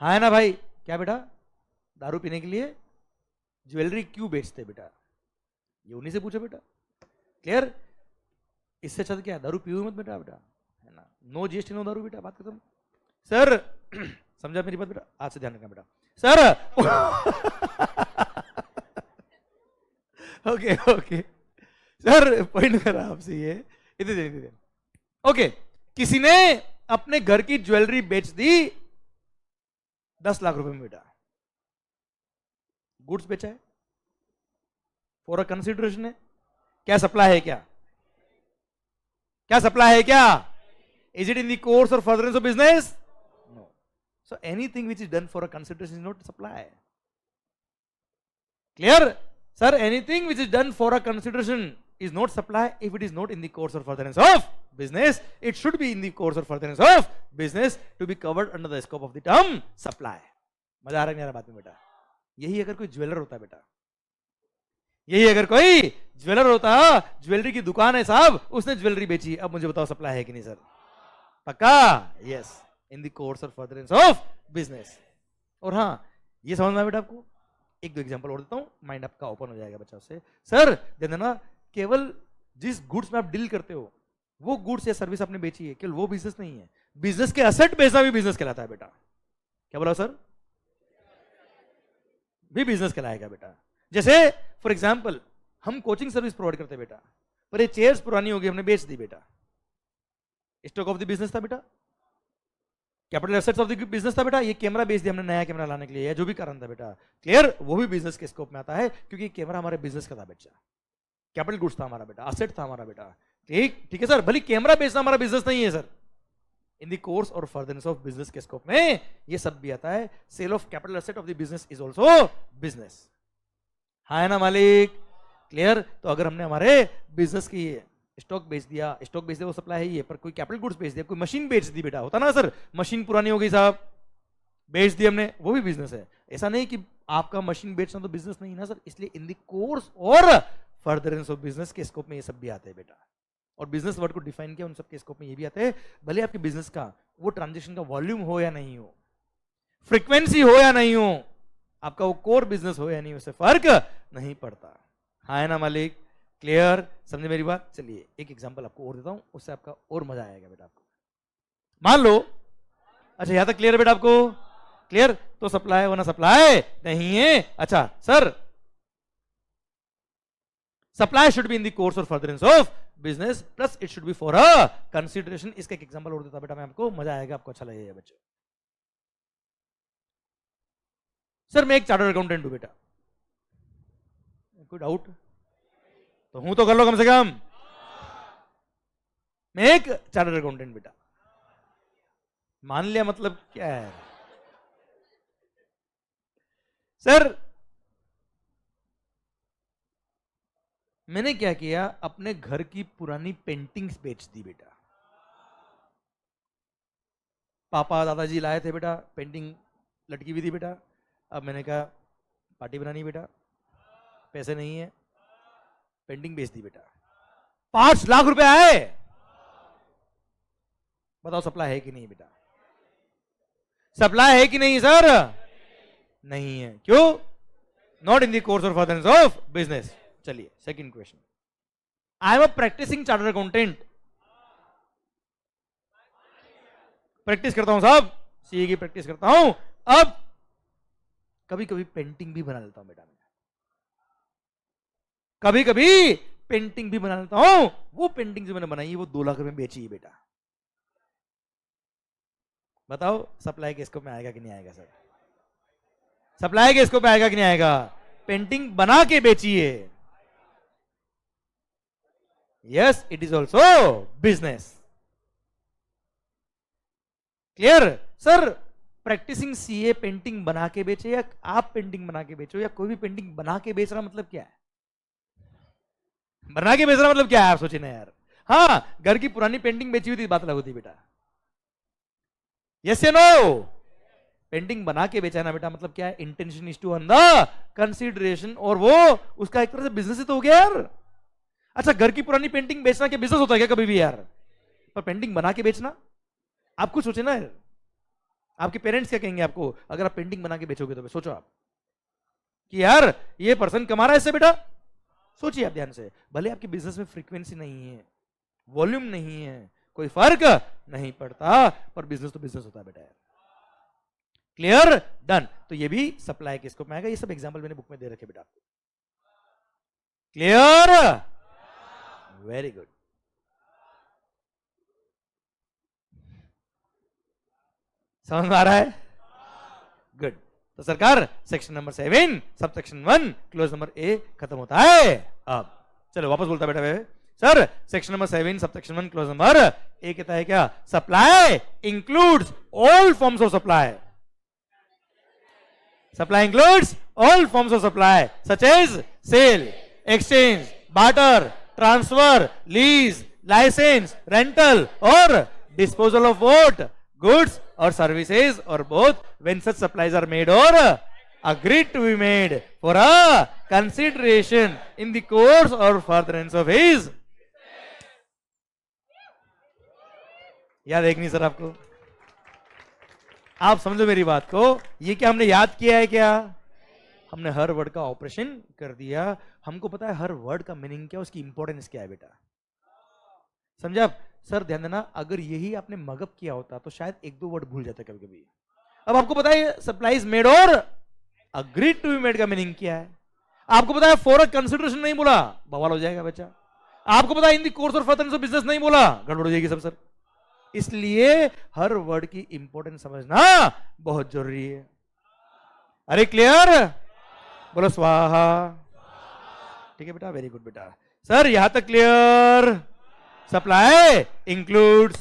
हाँ है ना भाई? क्या बेटा, दारू पीने के लिए ज्वेलरी क्यों बेचते बेटा? ये उन्हीं से पूछो बेटा। क्लियर, इससे अच्छा क्या, दारू पियो मत बेटा, है ना? नो जीएसटी नो दारू बेटा, बात खत्म। सर समझा मेरी बात बेटा? आज से ध्यान रखना बेटा। Sir okay okay sir, point करा आपसे ये, इधर ओके, किसी ने अपने घर की ज्वेलरी बेच दी 10 लाख रुपए में बेटा, गुड्स बेचा है, फॉर अ कंसिडरेशन है, क्या सप्लाई है? क्या सप्लाई है? क्या is it in the course और furtherance of business? No, so anything which is done for a consideration is not supply. Clear, Sir, anything which is done for a consideration is not supply if it is not in the course or furtherance of business. It should be in the course or furtherance of business to be covered under the scope of the term supply. मजा आ रहा है मेरा बात में बेटा? यही अगर कोई ज्वेलर होता है बेटा, यही अगर कोई ज्वेलर होता, ज्वेलरी की दुकान है साहब, उसने ज्वेलरी बेची, अब मुझे बताओ सप्लाई है कि नहीं सर? पक्का? यस, इन द कोर्स और फर्दरेंस ऑफ बिजनेस. और हाँ, ये समझ में आया बेटा आपको? एक दो एग्जांपल और देता हूं, माइंड आपका ओपन हो जाएगा बच्चा से. सर दे देना, केवल जिस गुड्स में आप डील करते हो वो गुड्स या सर्विस आपने बेची है, केवल वो बिजनेस नहीं है. बिजनेस के असेट बेचना भी बिजनेस कहलाता है बेटा. क्या बोला सर? भी बिजनेस कहलाएगा बेटा. जैसे फॉर एग्जाम्पल हम कोचिंग सर्विस प्रोवाइड करते हैं बेटा, पर ये चेयर्स पुरानी हो गई, हमने बेच दी बेटा. स्टॉक ऑफ द बिजनेस था बेटा, capital assets of the business था बेटा. ये कैमरा बेच दिया हमने नया कैमरा लाने के लिए, या जो भी कारण था बेटा. क्लियर? वो भी बिजनेस के स्कोप में आता है, क्योंकि कैमरा हमारे बिजनेस का था बेटा. कैपिटल गुड्स था हमारा बेटा, असेट था हमारा बेटा. ठीक है सर, भले कैमरा बेचना हमारा बिजनेस नहीं है सर, इन द कोर्स और फर्दरेंस ऑफ बिजनेस के स्कोप में ये सब भी आता है. Sale of capital asset of the business is also business. हाँ है ना मालिक? क्लियर? तो अगर हमने हमारे बिजनेस की स्टॉक बेच दिया, वो सप्लाई है ये, पर कोई कैपिटल गुड्स बेच दिया, कोई मशीन बेच दी बेटा, होता ना सर, मशीन पुरानी हो गई साहब, बेच दी हमने, वो भी बिजनेस है. ऐसा नहीं कि आपका मशीन बेचना तो बिजनेस नहीं ना सर. इसलिए इन द कोर्स और फर्दरेंस ऑफ बिजनेस के स्कोप में ये सब भी आते हैं बेटा. और बिजनेस वर्ड को डिफाइन किया, उन सब के स्कोप में ये भी आते हैं. भले आपके बिजनेस का वो ट्रांजेक्शन का वॉल्यूम हो या नहीं हो, फ्रीक्वेंसी हो या नहीं हो, आपका वो कोर बिजनेस हो या नहीं, उससे फर्क नहीं पड़ता. हाँ है ना मालिक? क्लियर? समझे मेरी बात? चलिए एक एग्जांपल आपको और देता हूं, उससे आपका और मजा आएगा बेटा आपको. मान लो, अच्छा यहां तक क्लियर है बेटा आपको? क्लियर? तो सप्लाई होना सप्लाई नहीं है. अच्छा sir, supply should be in the course और furtherance of business, plus it should be for a consideration. इसका एक एग्जांपल और देता बेटा मैं आपको, मजा आएगा आपको, अच्छा लगेगा बच्चों. सर मैं एक चार्टर्ड अकाउंटेंट हूं बेटा, कोई डाउट? तो हूं तो कर लो कम से कम. मैं एक चार्टर्ड अकाउंटेंट बेटा, मान लिया मतलब क्या है सर? मैंने क्या किया, अपने घर की पुरानी पेंटिंग्स बेच दी बेटा. पापा दादाजी लाए थे बेटा, पेंटिंग लटकी हुई थी बेटा. अब मैंने कहा पार्टी बनानी बेटा, पैसे नहीं है, पेंटिंग बेच दी बेटा. 5 लाख रुपए आए. बताओ सप्लाई है कि नहीं बेटा? सप्लाई है कि नहीं सर? नहीं है. क्यों? नॉट इन द कोर्स और फर्दरेंस ऑफ बिजनेस. चलिए second question. I am a practising chartered accountant. Practice करता हूं साहब, सीए की प्रैक्टिस करता हूं. अब कभी कभी पेंटिंग भी बना लेता हूं बेटा, मैं कभी कभी पेंटिंग भी बना लेता हूं. वो पेंटिंग जो मैंने बनाई वो 2 लाख रुपए में बेची है बेटा. बताओ सप्लाई के स्कोप में आएगा कि नहीं आएगा सर? सप्लाई के स्कोप में आएगा कि नहीं आएगा? पेंटिंग बना के बेची है. Yes, it is also business. Clear? Sir practising CA painting बना के बेचे, या आप पेंटिंग बना के बेचो, या कोई भी पेंटिंग बना के बेच रहा, मतलब क्या है? बना के बेच रहा मतलब क्या है आप सोचे ना यार. हाँ, घर की पुरानी पेंटिंग बेची हुई थी, बात अलग होती बेटा. यस या नो? पेंटिंग बना के बेचा ना बेटा, मतलब क्या है? Intention is to earn the consideration, और वो उसका एक तरह से बिजनेस ही तो हो गया यार. अच्छा, घर की पुरानी पेंटिंग बेचना क्या बिजनेस होता है क्या कभी भी यार? पर पेंटिंग बना के बेचना, आप कुछ सोचे ना यार. आपके पेरेंट्स क्या कहेंगे आपको अगर आप पेंटिंग बना के बेचोगे? तो सोचो आप कि यार ये पर्सन कमा रहा है इससे बेटा. सोचिए आप ध्यान से. भले आपके बिजनेस में फ्रीक्वेंसी नहीं है, वॉल्यूम नहीं है, कोई फर्क नहीं पड़ता, पर बिजनेस तो बिजनेस होता है बेटा यार. क्लियर? डन. तो ये भी सप्लाई के स्कोप में आएगा. ये सब एग्जांपल मैंने बुक में दे रखे बेटा आपको. क्लियर? Very good. समझ में आ रहा है? गुड. तो सरकार section number 7 sub section 1 close number ए खत्म होता है. अब चलो वापस बोलता बेटा वे. Sir section number 7 sub section 1 close number ए कहता है क्या? Supply includes all forms of supply. Supply includes all forms of supply such as sale, exchange, barter, transfer, lease, licence, rental और डिस्पोजल ऑफ वॉट, गुड्स और services और both when such supplies are made or agreed to be made for a consideration in the course or furtherance of his. याद है कि नहीं sir आपको? आप समझो मेरी बात को, ये क्या हमने याद किया है क्या? हमने हर वर्ड का ऑपरेशन कर दिया। हमको पता है हर वर्ड का मीनिंग क्या, उसकी इंपॉर्टेंस क्या है बेटा। समझा आप? सर ध्यान देना, अगर यही आपने मगअप किया होता तो शायद एक दो वर्ड भूल जाते कभी कभी। अब आपको पता है सप्लाईज मेड और अग्रीड टू बी मेड का मीनिंग क्या है। आपको पता है फॉर अ कंसिडरेशन नहीं बोला, बवाल हो जाएगा बच्चा। आपको पता है इन द कोर्स और फर्दरेंस ऑफ बिजनेस नहीं बोला, गड़बड़ हो जाएगी सब सर। इसलिए हर वर्ड की इंपॉर्टेंस समझना बहुत जरूरी है। अरे क्लियर? बोलो स्वाहा। ठीक है बेटा, वेरी गुड बेटा। सर यहां तक clear? Supply includes,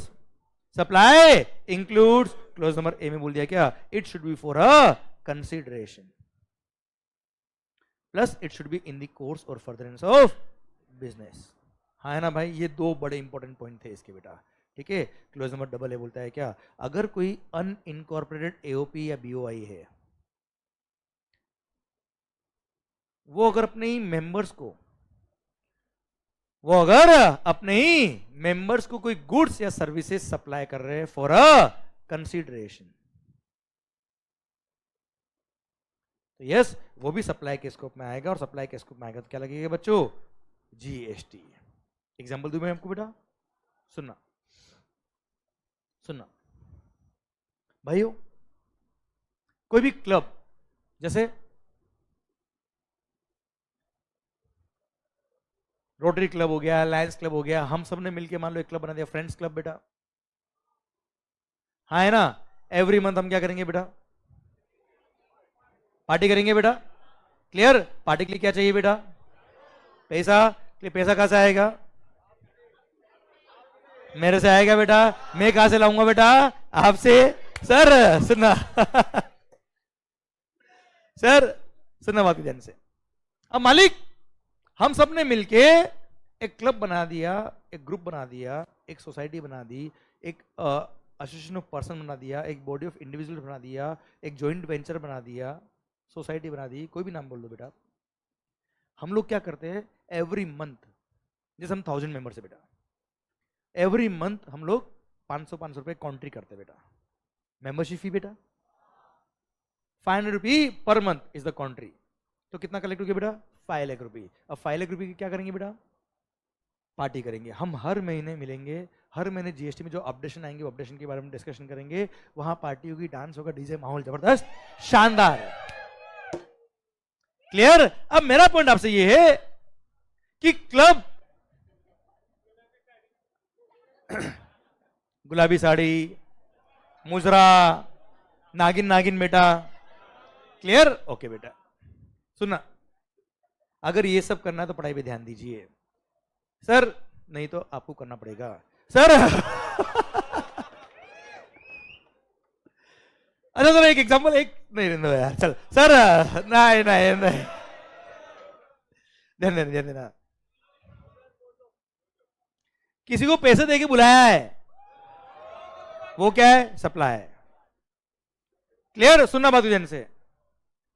supply includes, clause number ए में बोल दिया क्या? It should be for a consideration plus it should be in the course और फर्दरेंस ऑफ बिजनेस। हाँ है ना भाई, ये दो बड़े इंपॉर्टेंट पॉइंट थे इसके बेटा। ठीक है, क्लोज नंबर डबल ए बोलता है क्या? अगर कोई अनइनकॉर्पोरेटेड एओपी या बीओआई है, वो अगर अपने मेंबर्स को कोई गुड्स या सर्विसेज सप्लाई कर रहे हैं फॉर अ कंसिडरेशन, तो यस वो भी सप्लाई के स्कोप में आएगा। और सप्लाई के स्कोप में आएगा तो क्या लगेगा बच्चों? जीएसटी। एग्जांपल दूं मैं आपको बेटा, सुनना सुनना भाइयों। कोई भी क्लब, जैसे रोटरी क्लब हो गया, लायंस क्लब हो गया, हम सब ने मिलकर मान लो एक क्लब बना दिया, फ्रेंड्स क्लब बेटा। हाँ है ना? एवरी मंथ हम क्या करेंगे बेटा? पार्टी करेंगे बेटा। क्लियर? पार्टी के लिए क्या चाहिए बेटा? पैसा। पैसा कहां से आएगा? मेरे से आएगा बेटा। मैं कहां से लाऊंगा बेटा? आपसे। सर सुनना सर सुनना बात ध्यान से। अब मालिक हम सब ने मिलके एक क्लब बना दिया, एक ग्रुप बना दिया, एक सोसाइटी बना दी, एक एसोसिएशन ऑफ पर्सन बना दिया, एक बॉडी ऑफ इंडिविजुअल बना दिया, एक जॉइंट वेंचर बना दिया, सोसाइटी बना दी, कोई भी नाम बोल दो बेटा। हम लोग क्या करते हैं? एवरी मंथ, जैसे हम 1000 मेंबर्स है बेटा, एवरी मंथ हम लोग 500 रुपए कॉन्ट्री करते बेटा। मेंबरशिप फी बेटा 500 रुपी पर मंथ इज द कॉन्ट्री। तो कितना कलेक्ट हो गया बेटा? 5 लाख रुपए। अब 5 लाख रुपए की क्या करेंगे बेटा? पार्टी करेंगे। हम हर महीने मिलेंगे, हर महीने जीएसटी में जो अपडेशन आएंगे वो अपडेशन के बारे में डिस्कशन करेंगे। वहां पार्टी होगी, डांस होगा, डीजे, माहौल जबरदस्त शानदार। क्लियर? अब मेरा पॉइंट आपसे ये है कि क्लब गुलाबी साड़ी, मुजरा, नागिन नागिन बेटा। क्लियर? ओके बेटा। सुनना, अगर ये सब करना है तो पढ़ाई पे ध्यान दीजिए। सर नहीं तो आपको करना पड़ेगा सर। अच्छा सर एक एग्जांपल, एक नहीं यार चल सर, नहीं नहीं नहीं, ध्यान देना ध्यान देना। किसी को पैसे देके बुलाया है, वो क्या है? सप्लाई है। क्लियर? सुनना बात ध्यान से।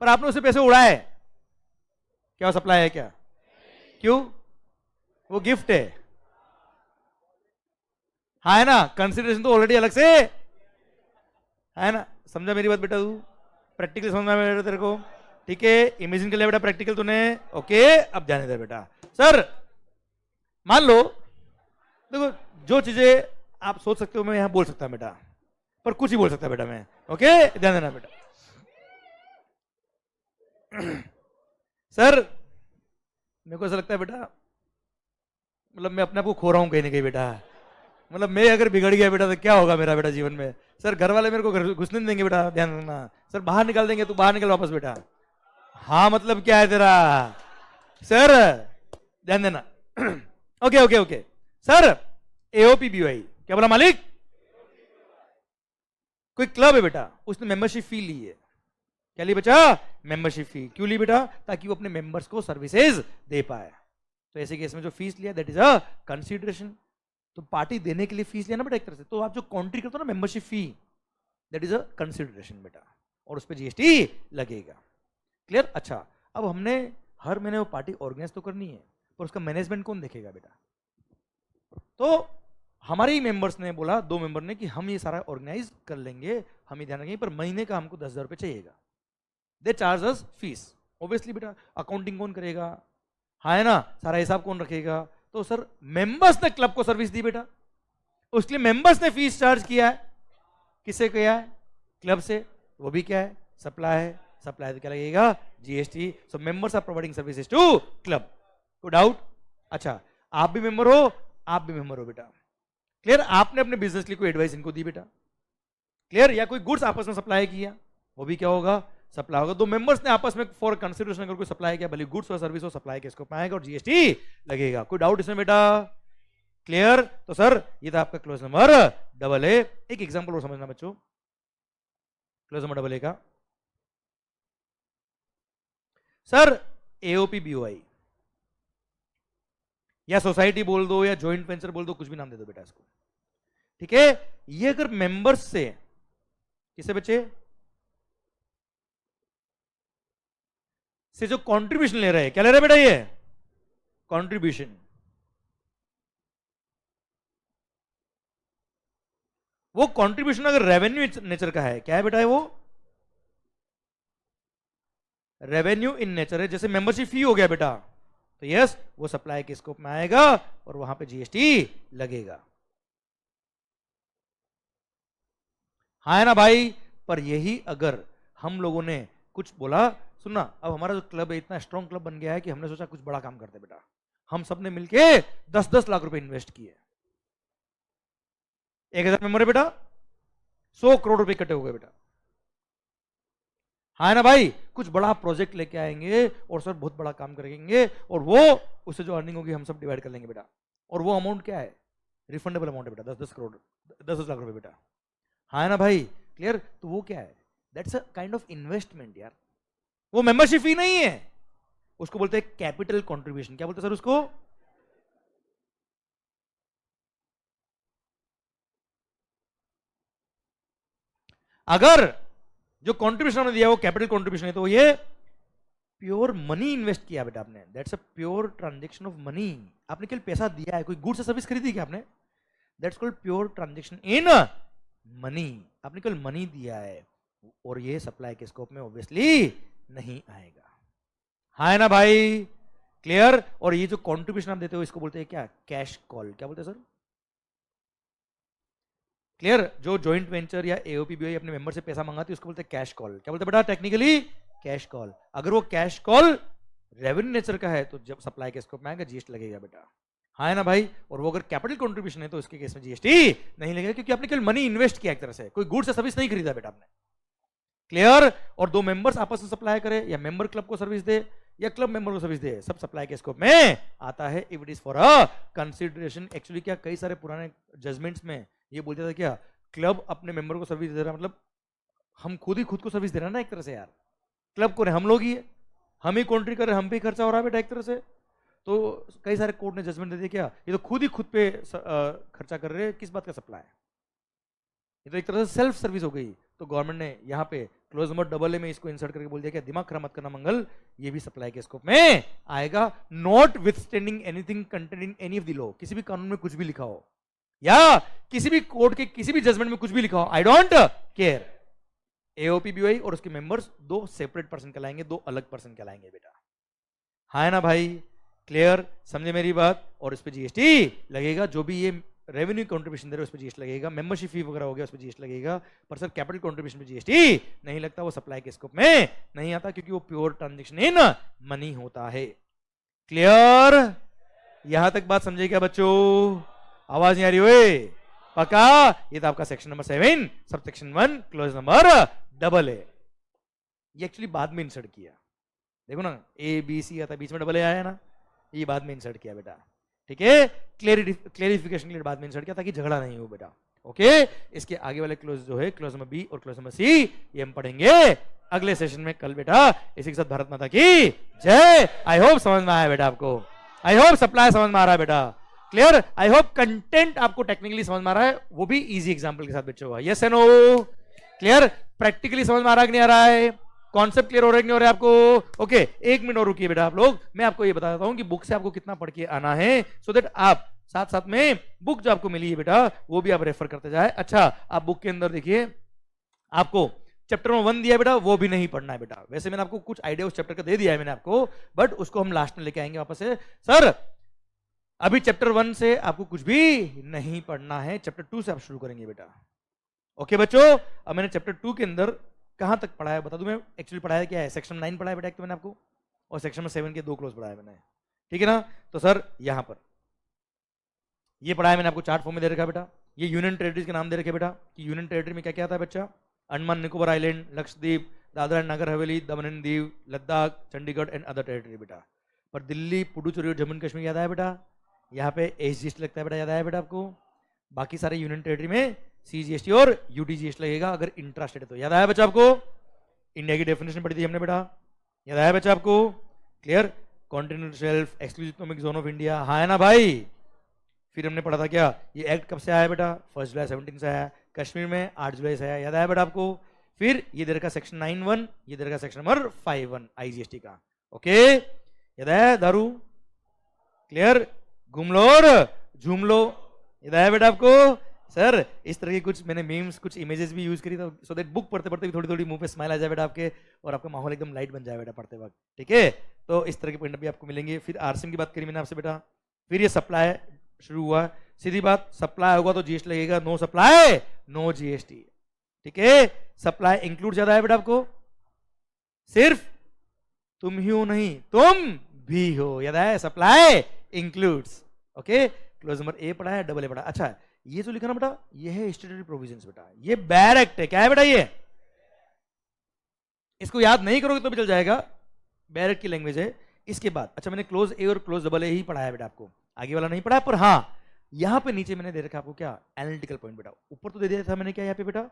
पर आपने उसे पैसे उड़ाए, क्या वो सप्लाई है क्या? क्यों? वो गिफ्ट है। हाँ है ना? कंसिडरेशन तो ऑलरेडी अलग से है ना? समझा मेरी बात बेटा? तू प्रैक्टिकल समझना बेटा तेरे को? ठीक है, इमेजिन कर लिया बेटा प्रैक्टिकल तूने? ओके, अब ध्यान दे बेटा। सर मान लो, देखो जो चीजें आप सोच सकते हो मैं यहां बोल सकता हूं बेटा, पर कुछ ही बोल सकता बेटा मैं। ओके, ध्यान देना बेटा। सर मेरे को ऐसा लगता है बेटा, मतलब मैं अपने आप को खो रहा हूं कहीं ना कहीं बेटा। मतलब मैं अगर बिगड़ गया बेटा तो क्या होगा मेरा बेटा जीवन में? सर घर वाले मेरे को घर घुसने नहीं देंगे बेटा, ध्यान रखना। सर बाहर निकाल देंगे, तू बाहर निकल वापस बेटा। हाँ मतलब क्या है तेरा? सर ध्यान देना। Okay okay okay. Sir AOP BOI, क्या बोला मालिक? कोई क्लब है बेटा, उसने मेंबरशिप फी ली है, क्या ली बचा? Membership fee. क्यों ली बेटा? ताकि वो अपने मेंबर्स को सर्विसेज दे पाए। तो ऐसे केस में जो फीस लिया दैट इज अ कंसीडरेशन। तो पार्टी देने के लिए फीस लिया ना बेटा एक तरह से, तो आप जो कॉन्ट्री करते हो ना membership fee, that is a consideration बेटा, और उस पर जीएसटी लगेगा। क्लियर? अच्छा, अब हमने हर महीने वो पार्टी ऑर्गेनाइज तो करनी है, पर उसका मैनेजमेंट कौन देखेगा बेटा? तो हमारे ही मेंबर्स ने बोला, 2 मेंबर ने, कि हम ये सारा ऑर्गेनाइज कर लेंगे, हम ही ध्यान रखेंगे, पर महीने का हमको 10,000 रुपये चाहिएगा। They charge us fees. Obviously बेटा अकाउंटिंग कौन करेगा? हाँ है ना, सारा हिसाब कौन रखेगा? तो सर मेंबर्स ने क्लब को सर्विस दी बेटा, उसके लिए मेंबर्स ने फीस चार्ज किया है। किससे किया है? क्लब से। वो भी क्या है? सप्लाई है। सप्लाई तो क्या लगेगा? GST. So members are providing services to club. कोई डाउट? अच्छा, आप भी मेंबर हो, आप भी मेंबर हो बेटा। क्लियर? आपने अपने बिजनेस के लिए कोई एडवाइस इनको दी बेटा? क्लियर? या कोई गुड्स आपस में सप्लाई किया, वो भी क्या होगा? सप्लाई होगा। 2 मेंबर्स ने आपस में फॉर कंसिडरेशन अगर कोई सप्लाई किया, भले गुड्स और सर्विस हो, सप्लाई के स्कोप में आएगा और जीएसटी लगेगा। कोई डाउट इसमें बेटा? क्लियर? तो सर ये था आपका क्लोज नंबर AA। एक एग्जांपल और समझना बच्चों क्लोज नंबर AA का। सर एओपी बीओआई या सोसाइटी बोल दो या जॉइंट वेंचर बोल दो, कुछ भी नाम दे दो बेटा इसको, ठीक है? ये अगर मेंबर्स से, किसे बच्चे से जो कंट्रीब्यूशन ले रहे हैं, क्या ले रहे हैं बेटा? ये कंट्रीब्यूशन। वो कंट्रीब्यूशन अगर रेवेन्यू नेचर का है, क्या है बेटा? है वो रेवेन्यू इन नेचर है, जैसे मेंबरशिप फी हो गया बेटा, तो यस वो सप्लाई के स्कोप में आएगा और वहां पे जीएसटी लगेगा। हाँ है ना भाई? पर यही अगर हम लोगों ने कुछ बोला, सुनना, अब हमारा जो क्लब है इतना स्ट्रॉन्ग क्लब बन गया है कि हमने सोचा कुछ बड़ा काम करते बेटा। हम सबने मिलके 10-10 लाख रुपए इन्वेस्ट किए। 1,000 मेंबर है बेटा, 100 करोड़ रुपए इकट्ठे हो गए बेटा। हाँ है ना भाई? कुछ बड़ा प्रोजेक्ट लेके आएंगे और सर बहुत बड़ा काम करेंगे, और वो उससे जो अर्निंग होगी हम सब डिवाइड कर लेंगे बेटा। और वो अमाउंट क्या है? रिफंडेबल अमाउंट है बेटा, 10-10 करोड़, 10-10 लाख रुपए बेटा। हाँ है ना भाई? क्लियर? तो वो क्या है? That's a kind of investment यार। वो मेंबरशिप फी नहीं है, उसको बोलते हैं कैपिटल कंट्रीब्यूशन। क्या बोलते हैं सर उसको? अगर जो कंट्रीब्यूशन हमने दिया वो कैपिटल कंट्रीब्यूशन है, तो ये प्योर मनी इन्वेस्ट किया बेटा आपने। That's a pure transaction of money. आपने केवल पैसा दिया है, कोई गुड्स या सर्विस खरीदी क्या आपने? That's called pure transaction in money. आपने केवल मनी दिया है, और ये सप्लाई के स्कोप में ऑब्वियसली नहीं आएगा। हाँ है ना भाई? क्लियर? और ये जो कंट्रीब्यूशन आप देते हो इसको बोलते हैं क्या? Cash call. क्या बोलते हैं सर? क्लियर? जो जॉइंट वेंचर या एओपी बीओआई अपने मेंबर से पैसा मंगाती है उसको बोलते हैं कैश कॉल। क्या बोलते हैं बेटा टेक्निकली? Cash call. अगर वो कैश कॉल रेवेन्यू नेचर का है तो जब सप्लाई के स्कोप में आएगा जीएसटी लगेगा बेटा। हाँ है ना भाई? और वो अगर कैपिटल कंट्रीब्यूशन है तो इसके केस में जीएसटी नहीं लगेगा, क्योंकि आपने केवल मनी इन्वेस्ट किया एक तरह से, कोई गुड्स या सर्विस नहीं खरीदा बेटा आपने। क्लियर? और 2 मेंबर्स आपस में सप्लाई करे, या मेंबर क्लब को सर्विस दे या क्लब मेंबर को सर्विस दे, सब सप्लाई के स्कोप में आता है if it is for a consideration. Actually क्या कई सारे पुराने जजमेंट्स में ये बोलते थे क्या, क्लब अपने मेंबर को सर्विस दे रहा, मतलब हम खुद ही खुद को सर्विस दे रहे हैं ना एक तरह से यार। क्लब को हम लोग ही है, हम ही कॉन्ट्री कर रहे हैं, हम भी खर्चा हो रहा है बेटा एक तरह से। तो कई सारे कोर्ट ने जजमेंट दे दिया क्या, ये तो खुद ही खुद पे खर्चा कर रहे हैं, किस बात का सप्लाई है? ये तो एक तरह से सेल्फ सर्विस हो गई। तो गवर्नमेंट ने यहाँ पे क्लोज नंबर AA में इसको इंसर्ट करके बोल दिया कि दिमाग खराब मत करना मंगल, ये भी सप्लाई के स्कोप में आएगा, not withstanding anything content in any of the law. किसी भी कानून में कुछ भी लिखा हो या किसी भी कोर्ट के किसी भी जजमेंट में कुछ भी लिखा हो, I don't care. AOP BOI और उसके मेंबर्स 2 सेपरेट पर्सन कहलाएंगे, 2 अलग पर्सन कहलाएंगे बेटा। हाँ है ना भाई? क्लियर? समझे मेरी बात? और इस पे जीएसटी लगेगा, जो भी ये रेवेन्यू कंट्रीब्यूशन दे रहे हैं उस पर जीएसटी लगेगा, मेंबरशिप फी वगैरह हो गया उस पर जीएसटी लगेगा, पर सर कैपिटल कंट्रीब्यूशन पे जीएसटी नहीं लगता, वो सप्लाई के स्कोप में नहीं आता, क्योंकि वो प्योर ट्रांजैक्शन इन मनी होता है। क्लियर? यहां तक बात समझे क्या बच्चों? आवाज नहीं आ रही हुए? पक्का? ये था आपका section number 7 sub section 1 close number AA। ये एक्चुअली बाद में इंसर्ट किया, देखो ना ABC आता बीच में AA आया ना, ये बाद में इंसर्ट किया बेटा। ठीक है? क्लेरिफिकेशन के लिए बाद में इंसर्ट किया ताकि झगड़ा नहीं हो बेटा। ओके? इसके आगे वाले क्लोज जो है क्लोज नंबर B और क्लोज नंबर C ये हम पढ़ेंगे अगले सेशन में कल बेटा। इसी के साथ भारत माता की जय। आई होप समझ में आया बेटा आपको, आई होप सप्लाई समझ में आ रहा है बेटा, क्लियर। आई होप कंटेंट आपको टेक्निकली समझ में आ रहा है, वो भी इजी एग्जांपल के साथ बच्चों का, yes and no, clear. Practically समझ में आ रहा है कि नहीं आ रहा है, कॉन्सेप्ट क्लियर हो रहा है कि नहीं हो रहा है आपको। ओके, एक मिनट और रुकिए बेटा आप लोग, मैं आपको ये बता देता हूं कि बुक से आपको कितना पढ़ के आना है, सो दैट आप साथ साथ में बुक जो आपको मिली है बेटा वो भी आप रेफर करते जाए। अच्छा, आप बुक के अंदर देखिए, आपको चैप्टर नंबर 1 दिया है बेटा, वो भी नहीं पढ़ना है बेटा। वैसे मैंने आपको कुछ आइडिया उस चैप्टर का दे दिया है मैंने आपको, बट उसको हम लास्ट में लेके आएंगे वापस से। सर अभी चैप्टर 1 से आपको कुछ भी नहीं पढ़ना है, चैप्टर 2 से आप शुरू करेंगे बेटा। ओके बच्चों, अब मैंने चैप्टर 2 के अंदर कहां तक पढ़ा है बता दूं मैं, एक्चुअली पढ़ाया क्या है, सेक्शन 9 पढ़ा है बेटा एक तो मैंने आपको, और सेक्शन में 7 के 2 क्लोज पढ़ाया मैंने, ठीक है ना। तो सर यहां पर ये पढ़ाया मैंने आपको, चार्ट फॉर्म में दे रखा है बेटा, ये यूनियन टेरिटरीज के नाम दे रखे बेटा, कि यूनियन टेरिटरी में क्या क्या आता है बच्चा, Andaman Nicobar island, Lakshadweep, Dadra and Nagar Haveli, Daman and Diu, Ladakh, Chandigarh and other territory बेटा। पर दिल्ली, पुडुचेरी और जम्मू कश्मीर याद आया बेटा, यहाँ पे एसजीएसटी लगता है बेटा, याद आया बेटा आपको। बाकी सारे यूनियन टेरिटरी में सीजीएसटी और यूटीजीएसटी लगेगा अगर इंट्रा स्टेट है तो, याद आया बच्चा आपको। इंडिया की डेफिनेशन पढ़ी थी हमने बेटा, याद आया बच्चा आपको, clear. Continental shelf, exclusive economic zone of India, हाँ है ना भाई। फिर हमने पढ़ा था क्या, ये एक्ट कब से आया बेटा, 1 जुलाई 17 से आया, कश्मीर में 8 जुलाई से आया, याद आया बेटा आपको। फिर ये दे रखा सेक्शन 9(1), ये दे रखा सेक्शन नंबर 5(1) आईजीएसटी का, ओके याद आया। दारू, क्लियर, घूम लो और झूम लो, याद आया बेटा आपको। सर इस तरह की कुछ मैंने मीम्स, कुछ इमेजेस भी यूज करी, सो दैट बुक पढ़ते पढ़ते भी थोड़ी थोड़ी मुंह पे स्माइल आ जाए बेटा आपके, और आपका माहौल एकदम लाइट बन जाए बेटा पढ़ते वक्त, ठीक है। तो इस तरह के पॉइंट भी आपको मिलेंगे। फिर आरसीएम की बात करी मैंने आपसे बेटा, फिर ये सप्लाई शुरू हुआ, सीधी बात, सप्लाई होगा तो जीएसटी लगेगा, नो सप्लाई नो जीएसटी, ठीक है। सप्लाई इंक्लूड ज्यादा है बेटा आपको, सिर्फ तुम ही हो नहीं तुम भी हो, याद है, supply includes, okay. Close number ए पढ़ा है, डबल ए पढ़ा। अच्छा, ये जो लिखा ना बेटा, ये है स्टैट्यूटरी प्रोविजंस बेटा, ये बैर एक्ट है, क्या है बेटा ये, इसको याद नहीं करोगे तो भी चल जाएगा, बैर एक्ट की लैंग्वेज है। इसके बाद अच्छा, मैंने क्लोज ए और क्लोज डबल ए ही पढ़ाया बेटा आपको, आगे वाला नहीं पढ़ा, पर हाँ यहां पे नीचे मैंने दे रखा आपको क्या, एनालिटिकल पॉइंट बेटा। ऊपर तो दे दिया था मैंने क्या यहाँ पे बेटा,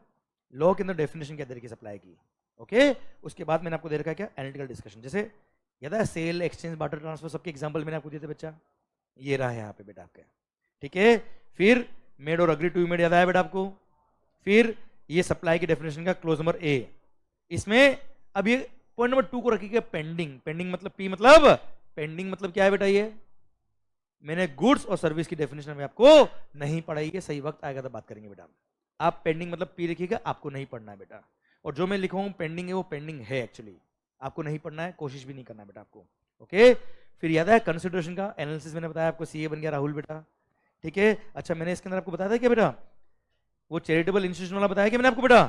लॉ के अंदर डेफिनेशन क्या दे रखी सप्लाई की, ओके। उसके बाद मैंने आपको दे रखा है क्या, एनालिटिकल डिस्कशन, जैसे याद है सेल, एक्सचेंज, बार्टर ट्रांसफर, सबके एग्जांपल मैंने आपको दिए थे बच्चा, ये रहा है यहाँ पे बेटा आपका, ठीक है। फिर मेड और अग्री टू मेड, याद आया बेटा आपको। फिर ये सप्लाई की डेफिनेशन का क्लोज नंबर ए, इसमें अब ये पॉइंट नंबर 2 को रखिएगा पेंडिंग, पेंडिंग मतलब पी मतलब पेंडिंग मतलब क्या है बेटा, ये मैंने गुड्स और सर्विस की डेफिनेशन में आपको नहीं पढ़ाई है, सही वक्त आएगा तो बात करेंगे बेटा। आप पेंडिंग मतलब पी लिखिएगा, आपको नहीं पढ़ना है बेटा, और जो मैं लिखा हूं पेंडिंग है वो पेंडिंग है एक्चुअली, आपको नहीं पढ़ना है, कोशिश भी नहीं करना है बेटा आपको, ओके। फिर याद है कंसिडरेशन का एनालिसिस, मैंने बताया आपको, सीए बन गया राहुल बेटा, ठीक है। अच्छा, मैंने इसके अंदर आपको बताया था क्या बेटा, वो चैरिटेबल इंस्टीट्यूशन वाला बताया क्या मैंने आपको बेटा,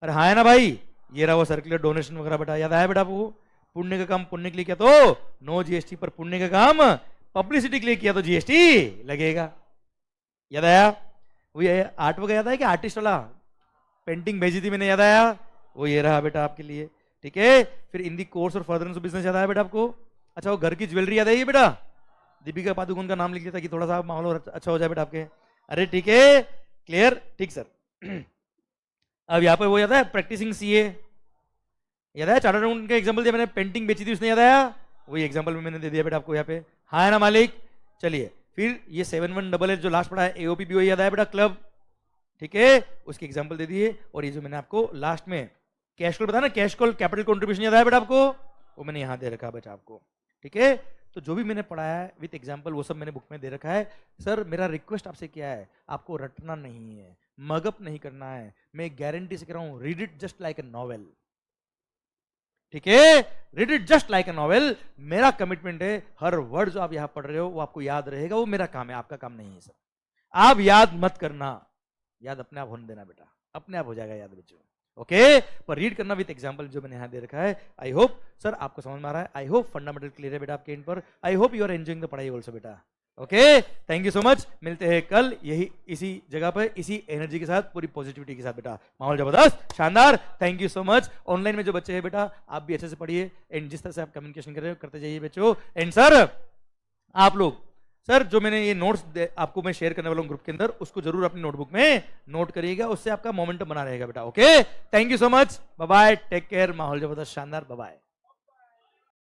अरे हाँ है ना भाई, ये रहा वो सर्कुलर डोनेशन वगैरह बेटा, याद आया बेटा आपको। पुण्य का काम पुण्य के लिए किया तो नो जीएसटी, पर पुण्य का काम पब्लिसिटी के लिए किया तो जीएसटी लगेगा, याद आया। वो ये आर्ट वगैरह याद आया कि आर्टिस्ट वाला पेंटिंग भेजी थी मैंने, याद आया, वो ये रहा बेटा आपके लिए, ठीक है। फिर इन दी कोर्स और फर्दरेंस ऑफ बिजनेस, याद आया बेटा आपको। अच्छा, वो घर की ज्वेलरी याद आई बेटा, दीपिका पादुकोण का नाम लिख लिया था कि थोड़ा सा माहौल अच्छा हो जाए बेटा आपके, अरे ठीक है, क्लियर, ठीक सर। अब यहाँ पर वो याद है प्रैक्टिसिंग सीए, याद है, चार्टर्ड अकाउंटेंट का एग्जांपल दिया मैंने, पेंटिंग बेची थी उसने, याद आया, वही एग्जांपल में मैंने दे दिया बेटा आपको यहाँ पे, हाँ है ना मालिक। चलिए फिर ये 7188 जो लास्ट पढ़ा है एओपी भी, याद आया बेटा, क्लब, ठीक है, उसके एग्जांपल दे दिए। और ये जो मैंने आपको लास्ट में कैश कॉल बताया ना, कैश कॉल कैपिटल कंट्रीब्यूशन, याद आया बेटा आपको, वो मैंने यहाँ दे रखा बेटा आपको, ठीक है। तो जो भी मैंने पढ़ाया है विद एग्जांपल वो सब मैंने बुक में दे रखा है। सर मेरा रिक्वेस्ट आपसे क्या है, आपको रटना नहीं है, मगअप नहीं करना है, मैं गारंटी से कह रहा हूं, read it just like a novel, ठीक है, read it just like a novel. मेरा कमिटमेंट है हर वर्ड जो आप यहां पढ़ रहे हो वो आपको याद रहेगा, वो मेरा काम है, आपका काम नहीं है सर। आप याद मत करना, याद अपने आप होने देना बेटा, अपने आप हो जाएगा याद बच्चों, ओके। पर रीड करना विद एग्जांपल जो मैंने यहां दे रखा है। आई होप सर आपको समझ में आ रहा है, आई होप फंडामेंटल क्लियर है बेटा आपके इन पर, I hope you are enjoying the पढ़ाई ऑल्सो बेटा, okay. Thank you so much, मिलते हैं कल यही इसी जगह पर, इसी एनर्जी के साथ, पूरी पॉजिटिविटी के साथ बेटा, माहौल जबरदस्त शानदार। Thank you so much. Online में जो बच्चे हैं बेटा आप भी अच्छे से पढ़िए, एंड जिस तरह से आप कम्युनिकेशन कर रहे हो करते जाइए बच्चों। एंड सर आप लोग सर जो मैंने ये नोट्स आपको मैं शेयर करने वाला हूँ ग्रुप के अंदर, उसको जरूर अपनी नोटबुक में नोट करिएगा, उससे आपका मोमेंटम बना रहेगा बेटा। Okay, thank you so much, bye bye, take care, माहौल जबरदस्त शानदार, बाय बाय।